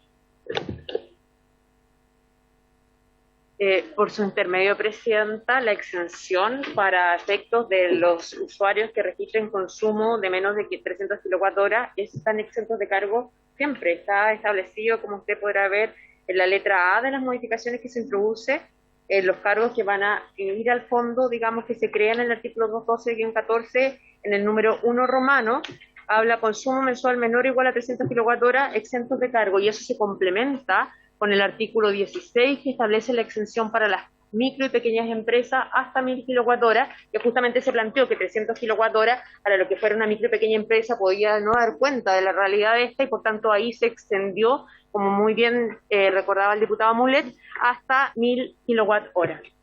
Por su intermedio, Presidenta, la exención para efectos de los usuarios que registren consumo de menos de 300 kWh están exentos de cargo siempre. Está establecido, como usted podrá ver, en la letra A de las modificaciones que se introduce, los cargos que van a ir al fondo, digamos, que se crean en el artículo 212-14, en el número 1 romano, habla consumo mensual menor o igual a 300 kWh exentos de cargo, y eso se complementa con el artículo 16 que establece la exención para las micro y pequeñas empresas hasta 1000 kWh, que justamente se planteó que 300 kWh para lo que fuera una micro y pequeña empresa podía no dar cuenta de la realidad de esta, y por tanto ahí se extendió, como muy bien recordaba el diputado Mulet, hasta 1000 kWh.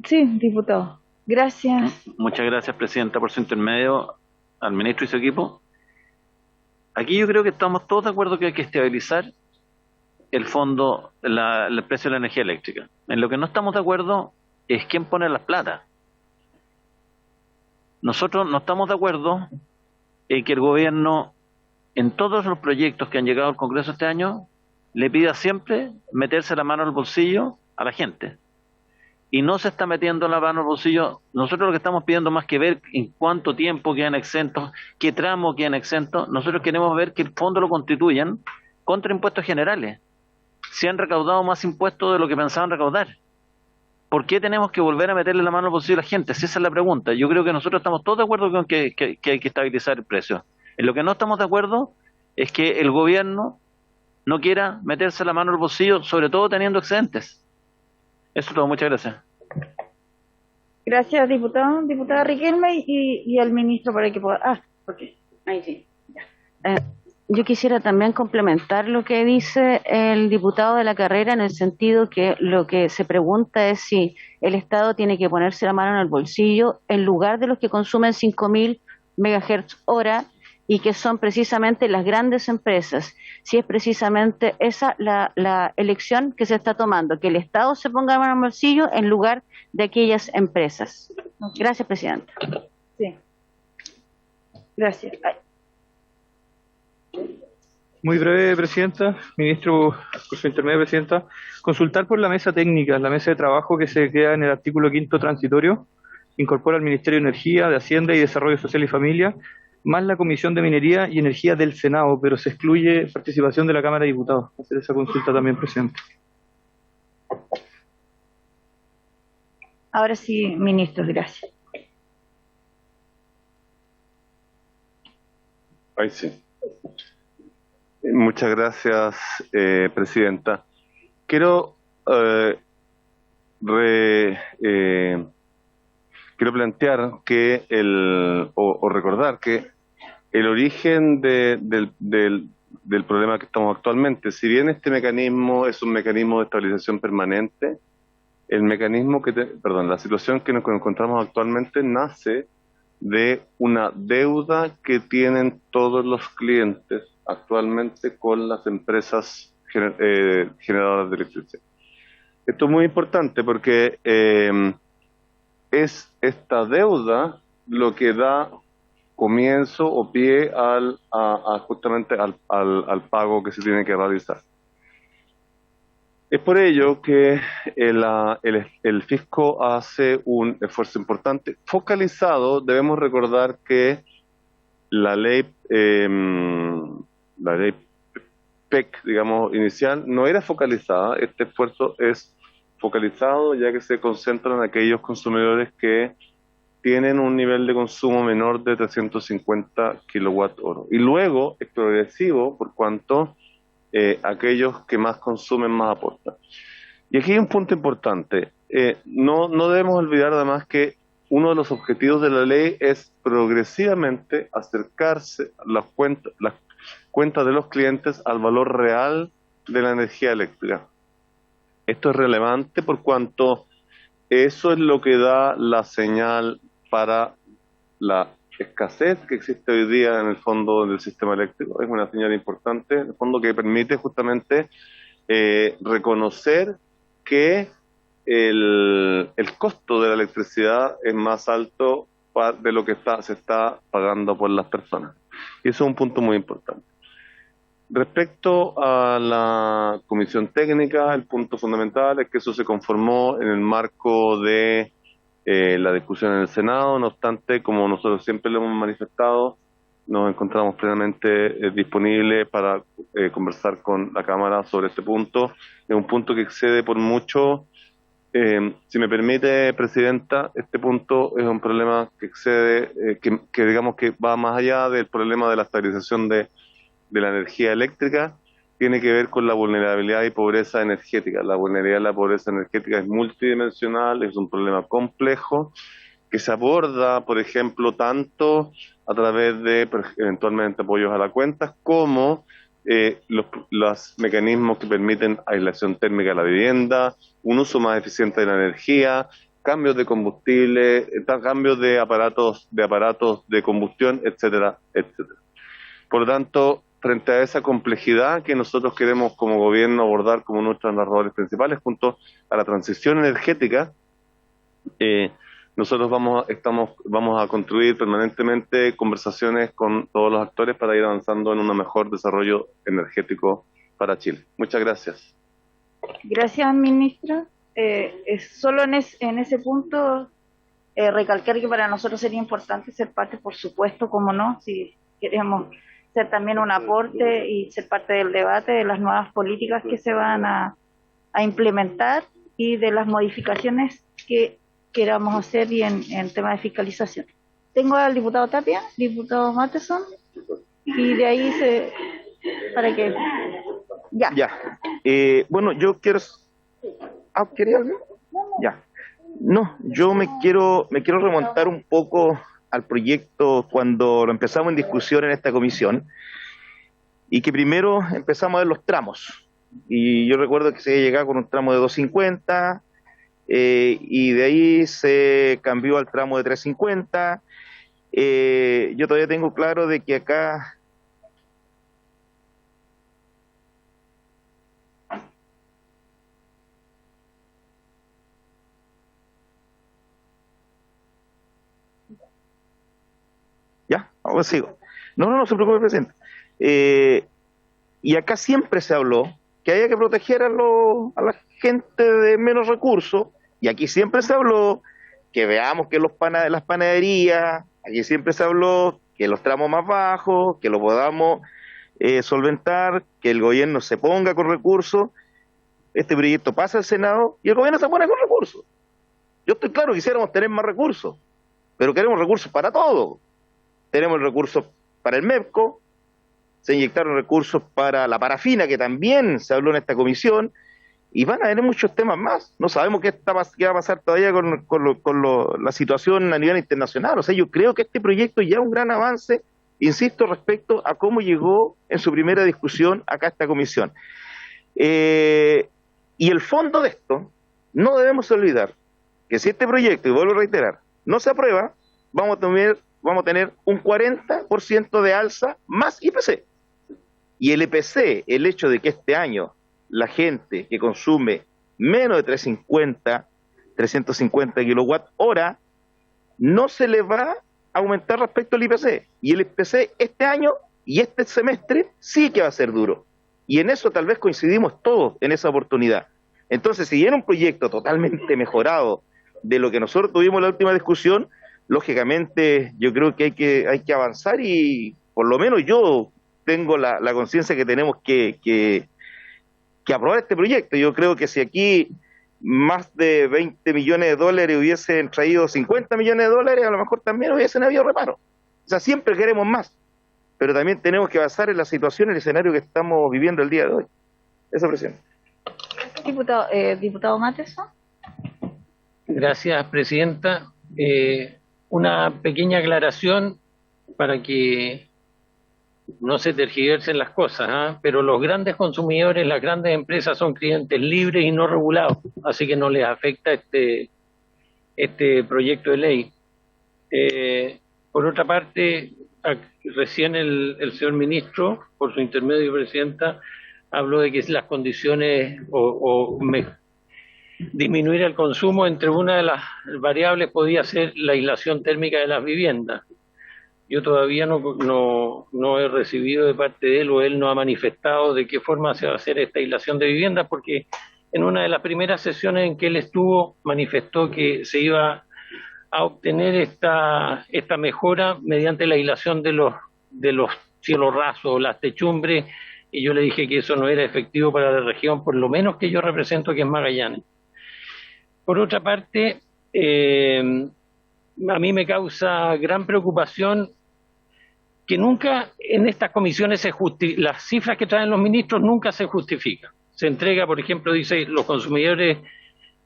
Sí, diputado. Gracias. Muchas gracias, presidenta, por su intermedio, al ministro y su equipo. Aquí yo creo que estamos todos de acuerdo que hay que estabilizar el fondo, el precio de la energía eléctrica. En lo que no estamos de acuerdo es quién pone las plata. Nosotros no estamos de acuerdo en que el gobierno, en todos los proyectos que han llegado al Congreso este año, le pida siempre meterse la mano al bolsillo a la gente. Y no se está metiendo la mano al bolsillo. Nosotros lo que estamos pidiendo, más que ver en cuánto tiempo quedan exentos, qué tramo quedan exentos, nosotros queremos ver que el fondo lo constituyan contra impuestos generales. Se han recaudado más impuestos de lo que pensaban recaudar. ¿Por qué tenemos que volver a meterle la mano al bolsillo a la gente? Si esa es la pregunta. Yo creo que nosotros estamos todos de acuerdo con que hay que estabilizar el precio. En lo que no estamos de acuerdo es que el gobierno no quiera meterse la mano al bolsillo, sobre todo teniendo excedentes. Eso es todo, muchas gracias. Gracias, diputado. Diputada Riquelme y al ministro para que pueda... porque ahí sí. Yo quisiera también complementar lo que dice el diputado de la carrera, en el sentido que lo que se pregunta es si el Estado tiene que ponerse la mano en el bolsillo en lugar de los que consumen 5.000 MHz hora, y que son precisamente las grandes empresas. Si es precisamente esa la elección que se está tomando, que el Estado se ponga la mano en el bolsillo en lugar de aquellas empresas. Gracias, presidenta. Sí. Gracias. Muy breve, presidenta. Ministro, por su intermedio, presidenta. Consultar por la mesa técnica, la mesa de trabajo que se queda en el artículo 5º transitorio, incorpora al Ministerio de Energía, de Hacienda y Desarrollo Social y Familia, más la Comisión de Minería y Energía del Senado, pero se excluye participación de la Cámara de Diputados. Hacer esa consulta también, presidente. Ahora sí, ministro, gracias. Ahí sí. Muchas gracias, presidenta. Quiero quiero plantear que o recordar que el origen del problema que estamos actualmente, si bien este mecanismo es un mecanismo de estabilización permanente, el mecanismo la situación que nos encontramos actualmente nace de una deuda que tienen todos los clientes actualmente con las empresas generadoras de electricidad. Esto es muy importante porque es esta deuda lo que da comienzo o pie justamente al pago que se tiene que realizar. Es por ello que el fisco hace un esfuerzo importante, focalizado. Debemos recordar que la ley PEC, digamos, inicial, no era focalizada. Este esfuerzo es focalizado, ya que se concentran en aquellos consumidores que tienen un nivel de consumo menor de 350 kWh. Y luego es progresivo por cuanto aquellos que más consumen más aportan. Y aquí hay un punto importante. No debemos olvidar además que uno de los objetivos de la ley es progresivamente acercarse las cuentas de los clientes al valor real de la energía eléctrica. Esto es relevante por cuanto eso es lo que da la señal para la escasez que existe hoy día en el fondo del sistema eléctrico. Es una señal importante, en el fondo, que permite justamente reconocer que el costo de la electricidad es más alto de lo que se está pagando por las personas. Y eso es un punto muy importante. Respecto a la comisión técnica, el punto fundamental es que eso se conformó en el marco de la discusión en el Senado. No obstante, como nosotros siempre lo hemos manifestado, nos encontramos plenamente disponibles para conversar con la Cámara sobre este punto. Es un punto que excede por mucho Si me permite, Presidenta, este punto es un problema que excede, que digamos que va más allá del problema de la estabilización de la energía eléctrica, tiene que ver con la vulnerabilidad y pobreza energética. La vulnerabilidad y la pobreza energética es multidimensional, es un problema complejo, que se aborda, por ejemplo, tanto a través de eventualmente apoyos a la cuenta, como los mecanismos que permiten aislación térmica de la vivienda, un uso más eficiente de la energía, cambios de combustible, cambios de aparatos de combustión, etcétera, etcétera. Por lo tanto, frente a esa complejidad que nosotros queremos como gobierno abordar como nuestros narradores principales, junto a la transición energética, nosotros vamos a construir permanentemente conversaciones con todos los actores para ir avanzando en un mejor desarrollo energético para Chile. Muchas gracias. Gracias, ministro. Solo en ese punto recalcar que para nosotros sería importante ser parte, por supuesto, como no, si queremos ser también un aporte y ser parte del debate de las nuevas políticas que se van a implementar y de las modificaciones que queramos hacer y en tema de fiscalización. Tengo al diputado Tapia, diputado Matheson, y de ahí para que... Ya. Bueno, yo quiero... ¿Quería algo? Ya. No, yo me quiero remontar un poco al proyecto cuando lo empezamos en discusión en esta comisión, y que primero empezamos a ver los tramos. Y yo recuerdo que se llegaba con un tramo de 250, y de ahí se cambió al tramo de 350. Yo todavía tengo claro de que acá... ¿Ya? Ahora sigo. No se preocupe, presidente. Y acá siempre se habló que había que proteger a la gente de menos recursos, y aquí siempre se habló que veamos que las panaderías, aquí siempre se habló que los tramos más bajos, que lo podamos solventar, que el gobierno se ponga con recursos. Este proyecto pasa al Senado y el gobierno se pone con recursos. Yo estoy claro, quisiéramos tener más recursos, pero queremos recursos para todo. Tenemos recursos para el MEPCO, se inyectaron recursos para la parafina, que también se habló en esta comisión, y van a haber muchos temas más. No sabemos qué va a pasar todavía con la situación a nivel internacional. O sea, yo creo que este proyecto ya es un gran avance, insisto, respecto a cómo llegó en su primera discusión acá a esta comisión. Y el fondo de esto, no debemos olvidar que si este proyecto, y vuelvo a reiterar, no se aprueba, vamos a tener un 40% de alza más IPC. Y el IPC, el hecho de que este año la gente que consume menos de 350 kilowatt hora, no se le va a aumentar respecto al IPC. Y el IPC este año y este semestre sí que va a ser duro. Y en eso tal vez coincidimos todos en esa oportunidad. Entonces, si viene un proyecto totalmente mejorado de lo que nosotros tuvimos en la última discusión, lógicamente yo creo que hay que avanzar, y por lo menos yo tengo la conciencia que tenemos que aprobar este proyecto. Yo creo que si aquí más de 20 millones de dólares hubiesen traído 50 millones de dólares, a lo mejor también hubiesen habido reparo. O sea, siempre queremos más, pero también tenemos que avanzar en la situación, en el escenario que estamos viviendo el día de hoy. Eso, presidente. Diputado Matheson. Gracias, presidenta. Una pequeña aclaración para que no se tergiversen las cosas, pero los grandes consumidores, las grandes empresas son clientes libres y no regulados, así que no les afecta este proyecto de ley. Por otra parte, recién el señor ministro, por su intermedio, presidenta, habló de que las condiciones disminuir el consumo, entre una de las variables podía ser la aislación térmica de las viviendas. Yo todavía no he recibido de parte de él, o él no ha manifestado de qué forma se va a hacer esta aislación de viviendas, porque en una de las primeras sesiones en que él estuvo manifestó que se iba a obtener esta mejora mediante la aislación de los cielos rasos, las techumbres, y yo le dije que eso no era efectivo para la región, por lo menos que yo represento, que es Magallanes. Por otra parte, a mí me causa gran preocupación que nunca en estas comisiones las cifras que traen los ministros nunca se justifican. Se entrega, por ejemplo, dice los consumidores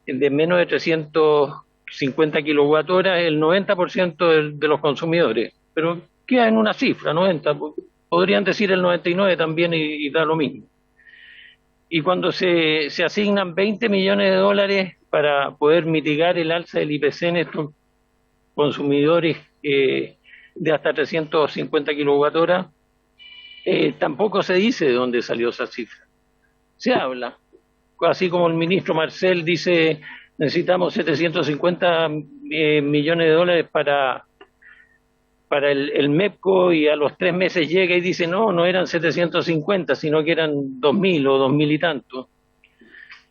de menos de 350 kilowatt-horas, el 90% de los consumidores, pero queda en una cifra, 90, podrían decir el 99 también y da lo mismo. Y cuando se asignan 20 millones de dólares para poder mitigar el alza del IPC en estos consumidores de hasta 350 kilowatt-horas, tampoco se dice de dónde salió esa cifra. Se habla, así como el ministro Marcel dice necesitamos 750 millones de dólares para el MEPCO, y a los 3 meses llega y dice no eran 750, sino que eran 2.000 o 2.000 y tanto.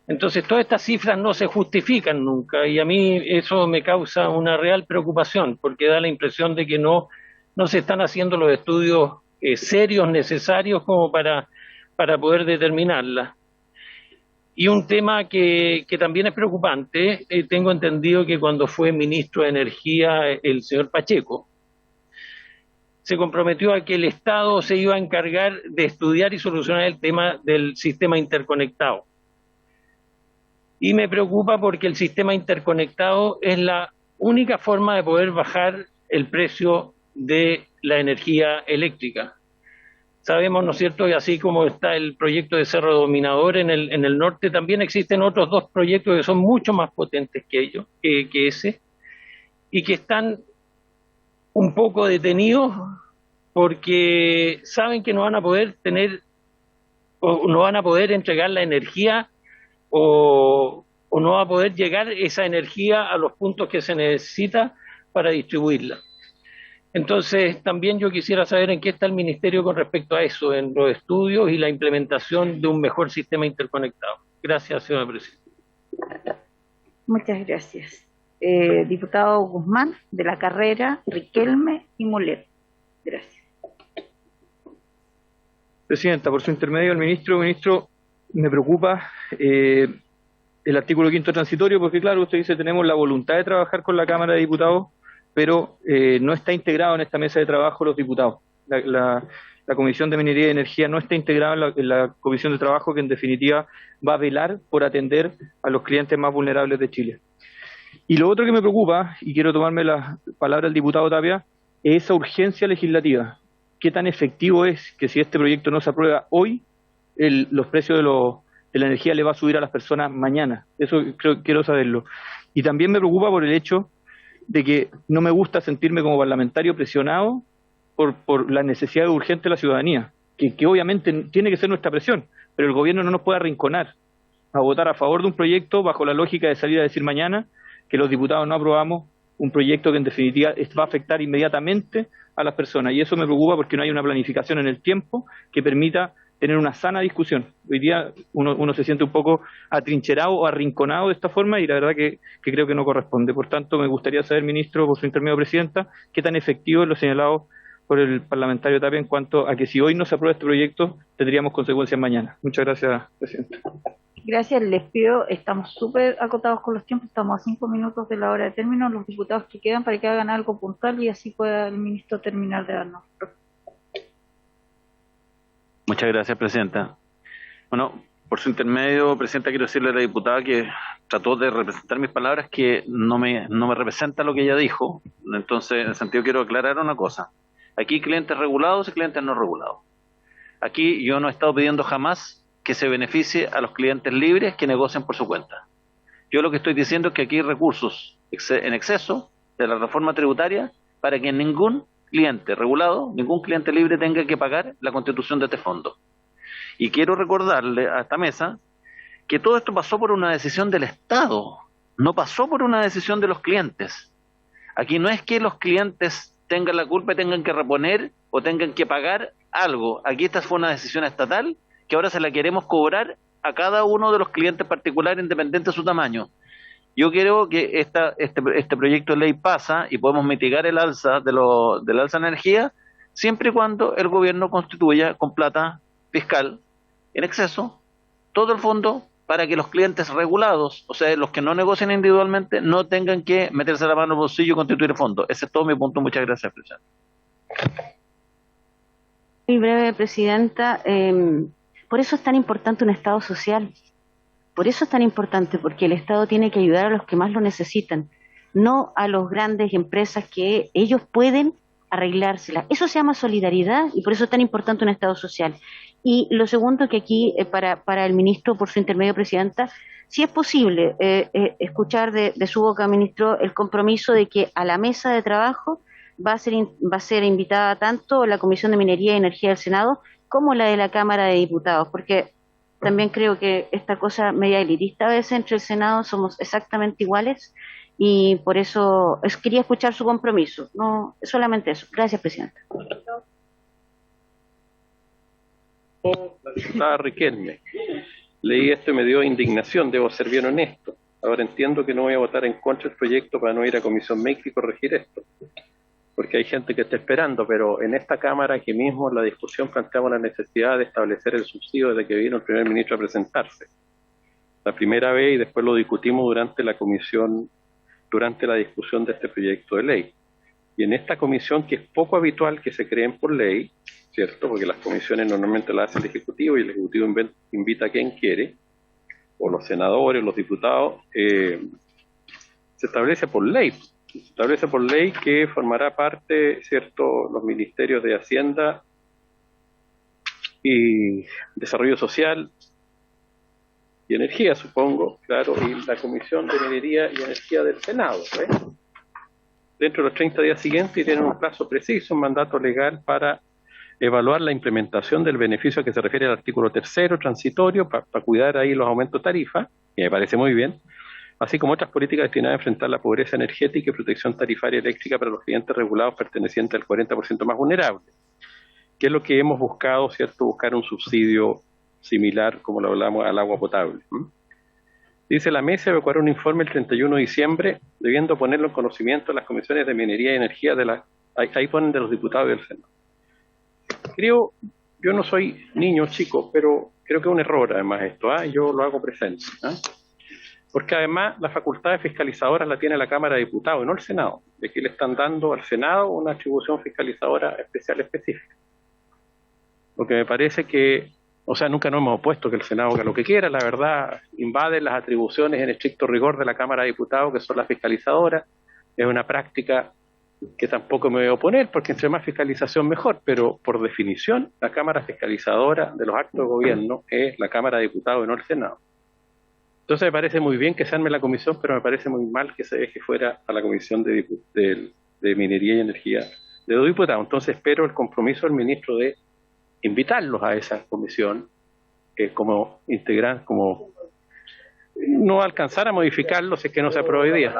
Entonces todas estas cifras no se justifican nunca, y a mí eso me causa una real preocupación, porque da la impresión de que no se están haciendo los estudios serios necesarios como para poder determinarla. Y un tema que también es preocupante, tengo entendido que cuando fue ministro de Energía el señor Pacheco, se comprometió a que el Estado se iba a encargar de estudiar y solucionar el tema del sistema interconectado. Y me preocupa porque el sistema interconectado es la única forma de poder bajar el precio de la energía eléctrica. Sabemos, ¿no es cierto?, que así como está el proyecto de Cerro Dominador en el norte, también existen otros 2 proyectos que son mucho más potentes que ellos, que ese, y que están un poco detenidos porque saben que no van a poder tener, o no van a poder entregar la energía, o no va a poder llegar esa energía a los puntos que se necesita para distribuirla. Entonces, también yo quisiera saber en qué está el Ministerio con respecto a eso, en los estudios y la implementación de un mejor sistema interconectado. Gracias, señora presidenta. Muchas gracias. Diputado Guzmán, de la Carrera, Riquelme y Mulet. Gracias. Presidenta, por su intermedio al ministro, me preocupa el artículo 5º transitorio, porque claro, usted dice tenemos la voluntad de trabajar con la Cámara de Diputados, pero no está integrado en esta mesa de trabajo los diputados. La Comisión de Minería y Energía no está integrada en la Comisión de Trabajo, que en definitiva va a velar por atender a los clientes más vulnerables de Chile. Y lo otro que me preocupa, y quiero tomarme la palabra del diputado Tapia, es esa urgencia legislativa. ¿Qué tan efectivo es que si este proyecto no se aprueba hoy, los precios de la energía le va a subir a las personas mañana? Eso quiero saberlo. Y también me preocupa por el hecho de que no me gusta sentirme como parlamentario presionado por la necesidad urgente de la ciudadanía, que obviamente tiene que ser nuestra presión, pero el gobierno no nos puede arrinconar a votar a favor de un proyecto bajo la lógica de salir a decir mañana que los diputados no aprobamos un proyecto que en definitiva va a afectar inmediatamente a las personas. Y eso me preocupa porque no hay una planificación en el tiempo que permita tener una sana discusión. Hoy día uno se siente un poco atrincherado o arrinconado de esta forma, y la verdad que creo que no corresponde. Por tanto, me gustaría saber, ministro, por su intermedio, presidenta, qué tan efectivo es lo señalado por el parlamentario Tapia en cuanto a que si hoy no se aprueba este proyecto, tendríamos consecuencias mañana. Muchas gracias, presidenta. Gracias, les pido, estamos súper acotados con los tiempos, estamos a 5 minutos de la hora de término, los diputados que quedan para que hagan algo puntual y así pueda el ministro terminar de darnos. Muchas gracias, presidenta. Bueno, por su intermedio, presidenta, quiero decirle a la diputada que trató de representar mis palabras, que no me representa lo que ella dijo. Entonces, en ese sentido, quiero aclarar una cosa. Aquí clientes regulados y clientes no regulados. Aquí yo no he estado pidiendo jamás que se beneficie a los clientes libres que negocian por su cuenta. Yo lo que estoy diciendo es que aquí hay recursos en exceso de la reforma tributaria para que ningún cliente regulado, ningún cliente libre tenga que pagar la constitución de este fondo. Y quiero recordarle a esta mesa que todo esto pasó por una decisión del Estado, no pasó por una decisión de los clientes. Aquí no es que los clientes tengan la culpa y tengan que reponer o tengan que pagar algo. Aquí esta fue una decisión estatal que ahora se la queremos cobrar a cada uno de los clientes particulares, independiente de su tamaño. Yo quiero que este proyecto de ley pasa y podemos mitigar el alza del alza de energía, siempre y cuando el gobierno constituya con plata fiscal en exceso todo el fondo para que los clientes regulados, o sea, los que no negocian individualmente, no tengan que meterse la mano en el bolsillo y constituir el fondo. Ese es todo mi punto. Muchas gracias, presidente. Muy breve, Presidenta. Por eso es tan importante un Estado social. Por eso es tan importante, porque el Estado tiene que ayudar a los que más lo necesitan, no a las grandes empresas que ellos pueden arreglársela. Eso se llama solidaridad y por eso es tan importante un Estado social. Y lo segundo que aquí, para el ministro, por su intermedio, Presidenta, si es posible escuchar de su boca, ministro, el compromiso de que a la mesa de trabajo va a ser invitada tanto la Comisión de Minería y Energía del Senado como la de la Cámara de Diputados, porque también creo que esta cosa media elitista a veces entre el Senado somos exactamente iguales y por eso quería escuchar su compromiso, no solamente eso. Gracias, Presidenta. Diputada Riquelme, leí esto y me dio indignación, debo ser bien honesto. Ahora entiendo que no voy a votar en contra del proyecto para no ir a Comisión Médica y corregir esto, porque hay gente que está esperando, pero en esta Cámara aquí mismo en la discusión planteamos la necesidad de establecer el subsidio desde que vino el primer ministro a presentarse. La primera vez y después lo discutimos durante la comisión, durante la discusión de este proyecto de ley. Y en esta comisión, que es poco habitual que se creen por ley, ¿cierto? Porque las comisiones normalmente las hace el Ejecutivo y el Ejecutivo invita a quien quiere, o los senadores, los diputados, se establece por ley. Se establece por ley que formará parte, ¿cierto?, los ministerios de Hacienda y Desarrollo Social y Energía, supongo, claro, y la Comisión de Minería y Energía del Senado, dentro de los 30 días siguientes, y tienen un plazo preciso, un mandato legal para evaluar la implementación del beneficio a que se refiere al artículo 3º transitorio para cuidar ahí los aumentos de tarifa, y me parece muy bien, así como otras políticas destinadas a enfrentar la pobreza energética y protección tarifaria eléctrica para los clientes regulados pertenecientes al 40% más vulnerable, que es lo que hemos buscado, ¿cierto?, buscar un subsidio similar, como lo hablamos, al agua potable. Dice, la mesa evacuará un informe el 31 de diciembre, debiendo ponerlo en conocimiento de las comisiones de minería y energía ahí ponen de los diputados y del Senado. Creo, yo no soy niño chico, pero creo que es un error además esto, yo lo hago presente, porque además las facultades fiscalizadoras la tiene la Cámara de Diputados y no el Senado. De aquí le están dando al Senado una atribución fiscalizadora especial específica. Lo que me parece que, o sea, nunca nos hemos opuesto que el Senado haga lo que quiera, la verdad, invade las atribuciones en estricto rigor de la Cámara de Diputados, que son las fiscalizadoras. Es una práctica que tampoco me voy a oponer, porque entre más fiscalización mejor, pero por definición la Cámara fiscalizadora de los actos de gobierno es la Cámara de Diputados y no el Senado. Entonces me parece muy bien que se arme la comisión, pero me parece muy mal que se deje fuera a la Comisión de Minería y Energía de los diputados. Entonces espero el compromiso del ministro de invitarlos a esa comisión, como integrar, como no alcanzar a modificarlo si es que no se aprueba hoy día.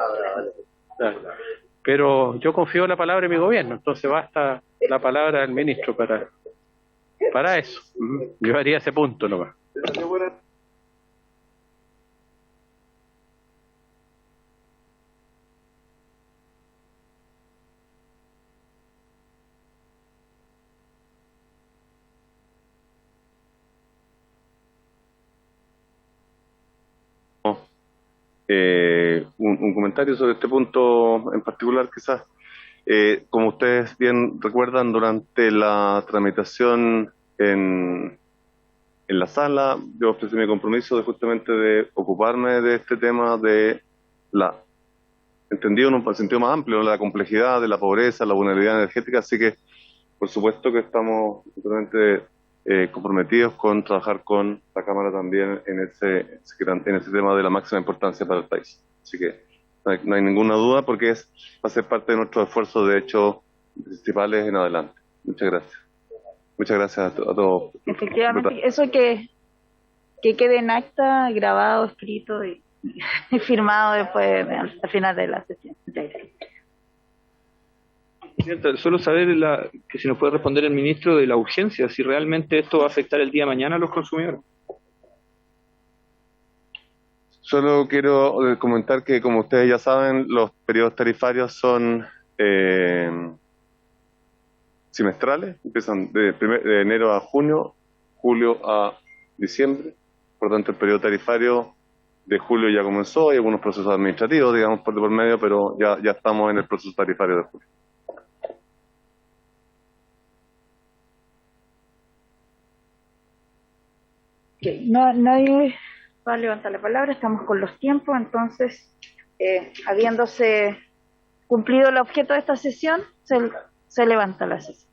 Pero yo confío en la palabra de mi gobierno, entonces basta la palabra del ministro para eso. Yo haría ese punto nomás. Un comentario sobre este punto en particular, quizás. Como ustedes bien recuerdan, durante la tramitación en la sala, yo ofrecí mi compromiso de justamente de ocuparme de este tema de entendido en un sentido más amplio, la complejidad de la pobreza, la vulnerabilidad energética, así que por supuesto que estamos totalmente comprometidos con trabajar con la Cámara también en ese tema de la máxima importancia para el país. Así que no hay ninguna duda, porque va a ser parte de nuestros esfuerzos, de hecho, principales en adelante. Muchas gracias. Muchas gracias a todos. Efectivamente, eso que quede en acta, grabado, escrito y firmado después al final de la sesión. Muchas gracias. Presidenta, solo saber que si nos puede responder el ministro de la urgencia, si realmente esto va a afectar el día de mañana a los consumidores. Solo quiero comentar que, como ustedes ya saben, los periodos tarifarios son semestrales, empiezan de enero a junio, julio a diciembre. por lo tanto el periodo tarifario de julio ya comenzó, hay algunos procesos administrativos, digamos, por medio, pero ya estamos en el proceso tarifario de julio. Okay. No, nadie va a levantar la palabra, estamos con los tiempos, entonces, habiéndose cumplido el objeto de esta sesión, se levanta la sesión.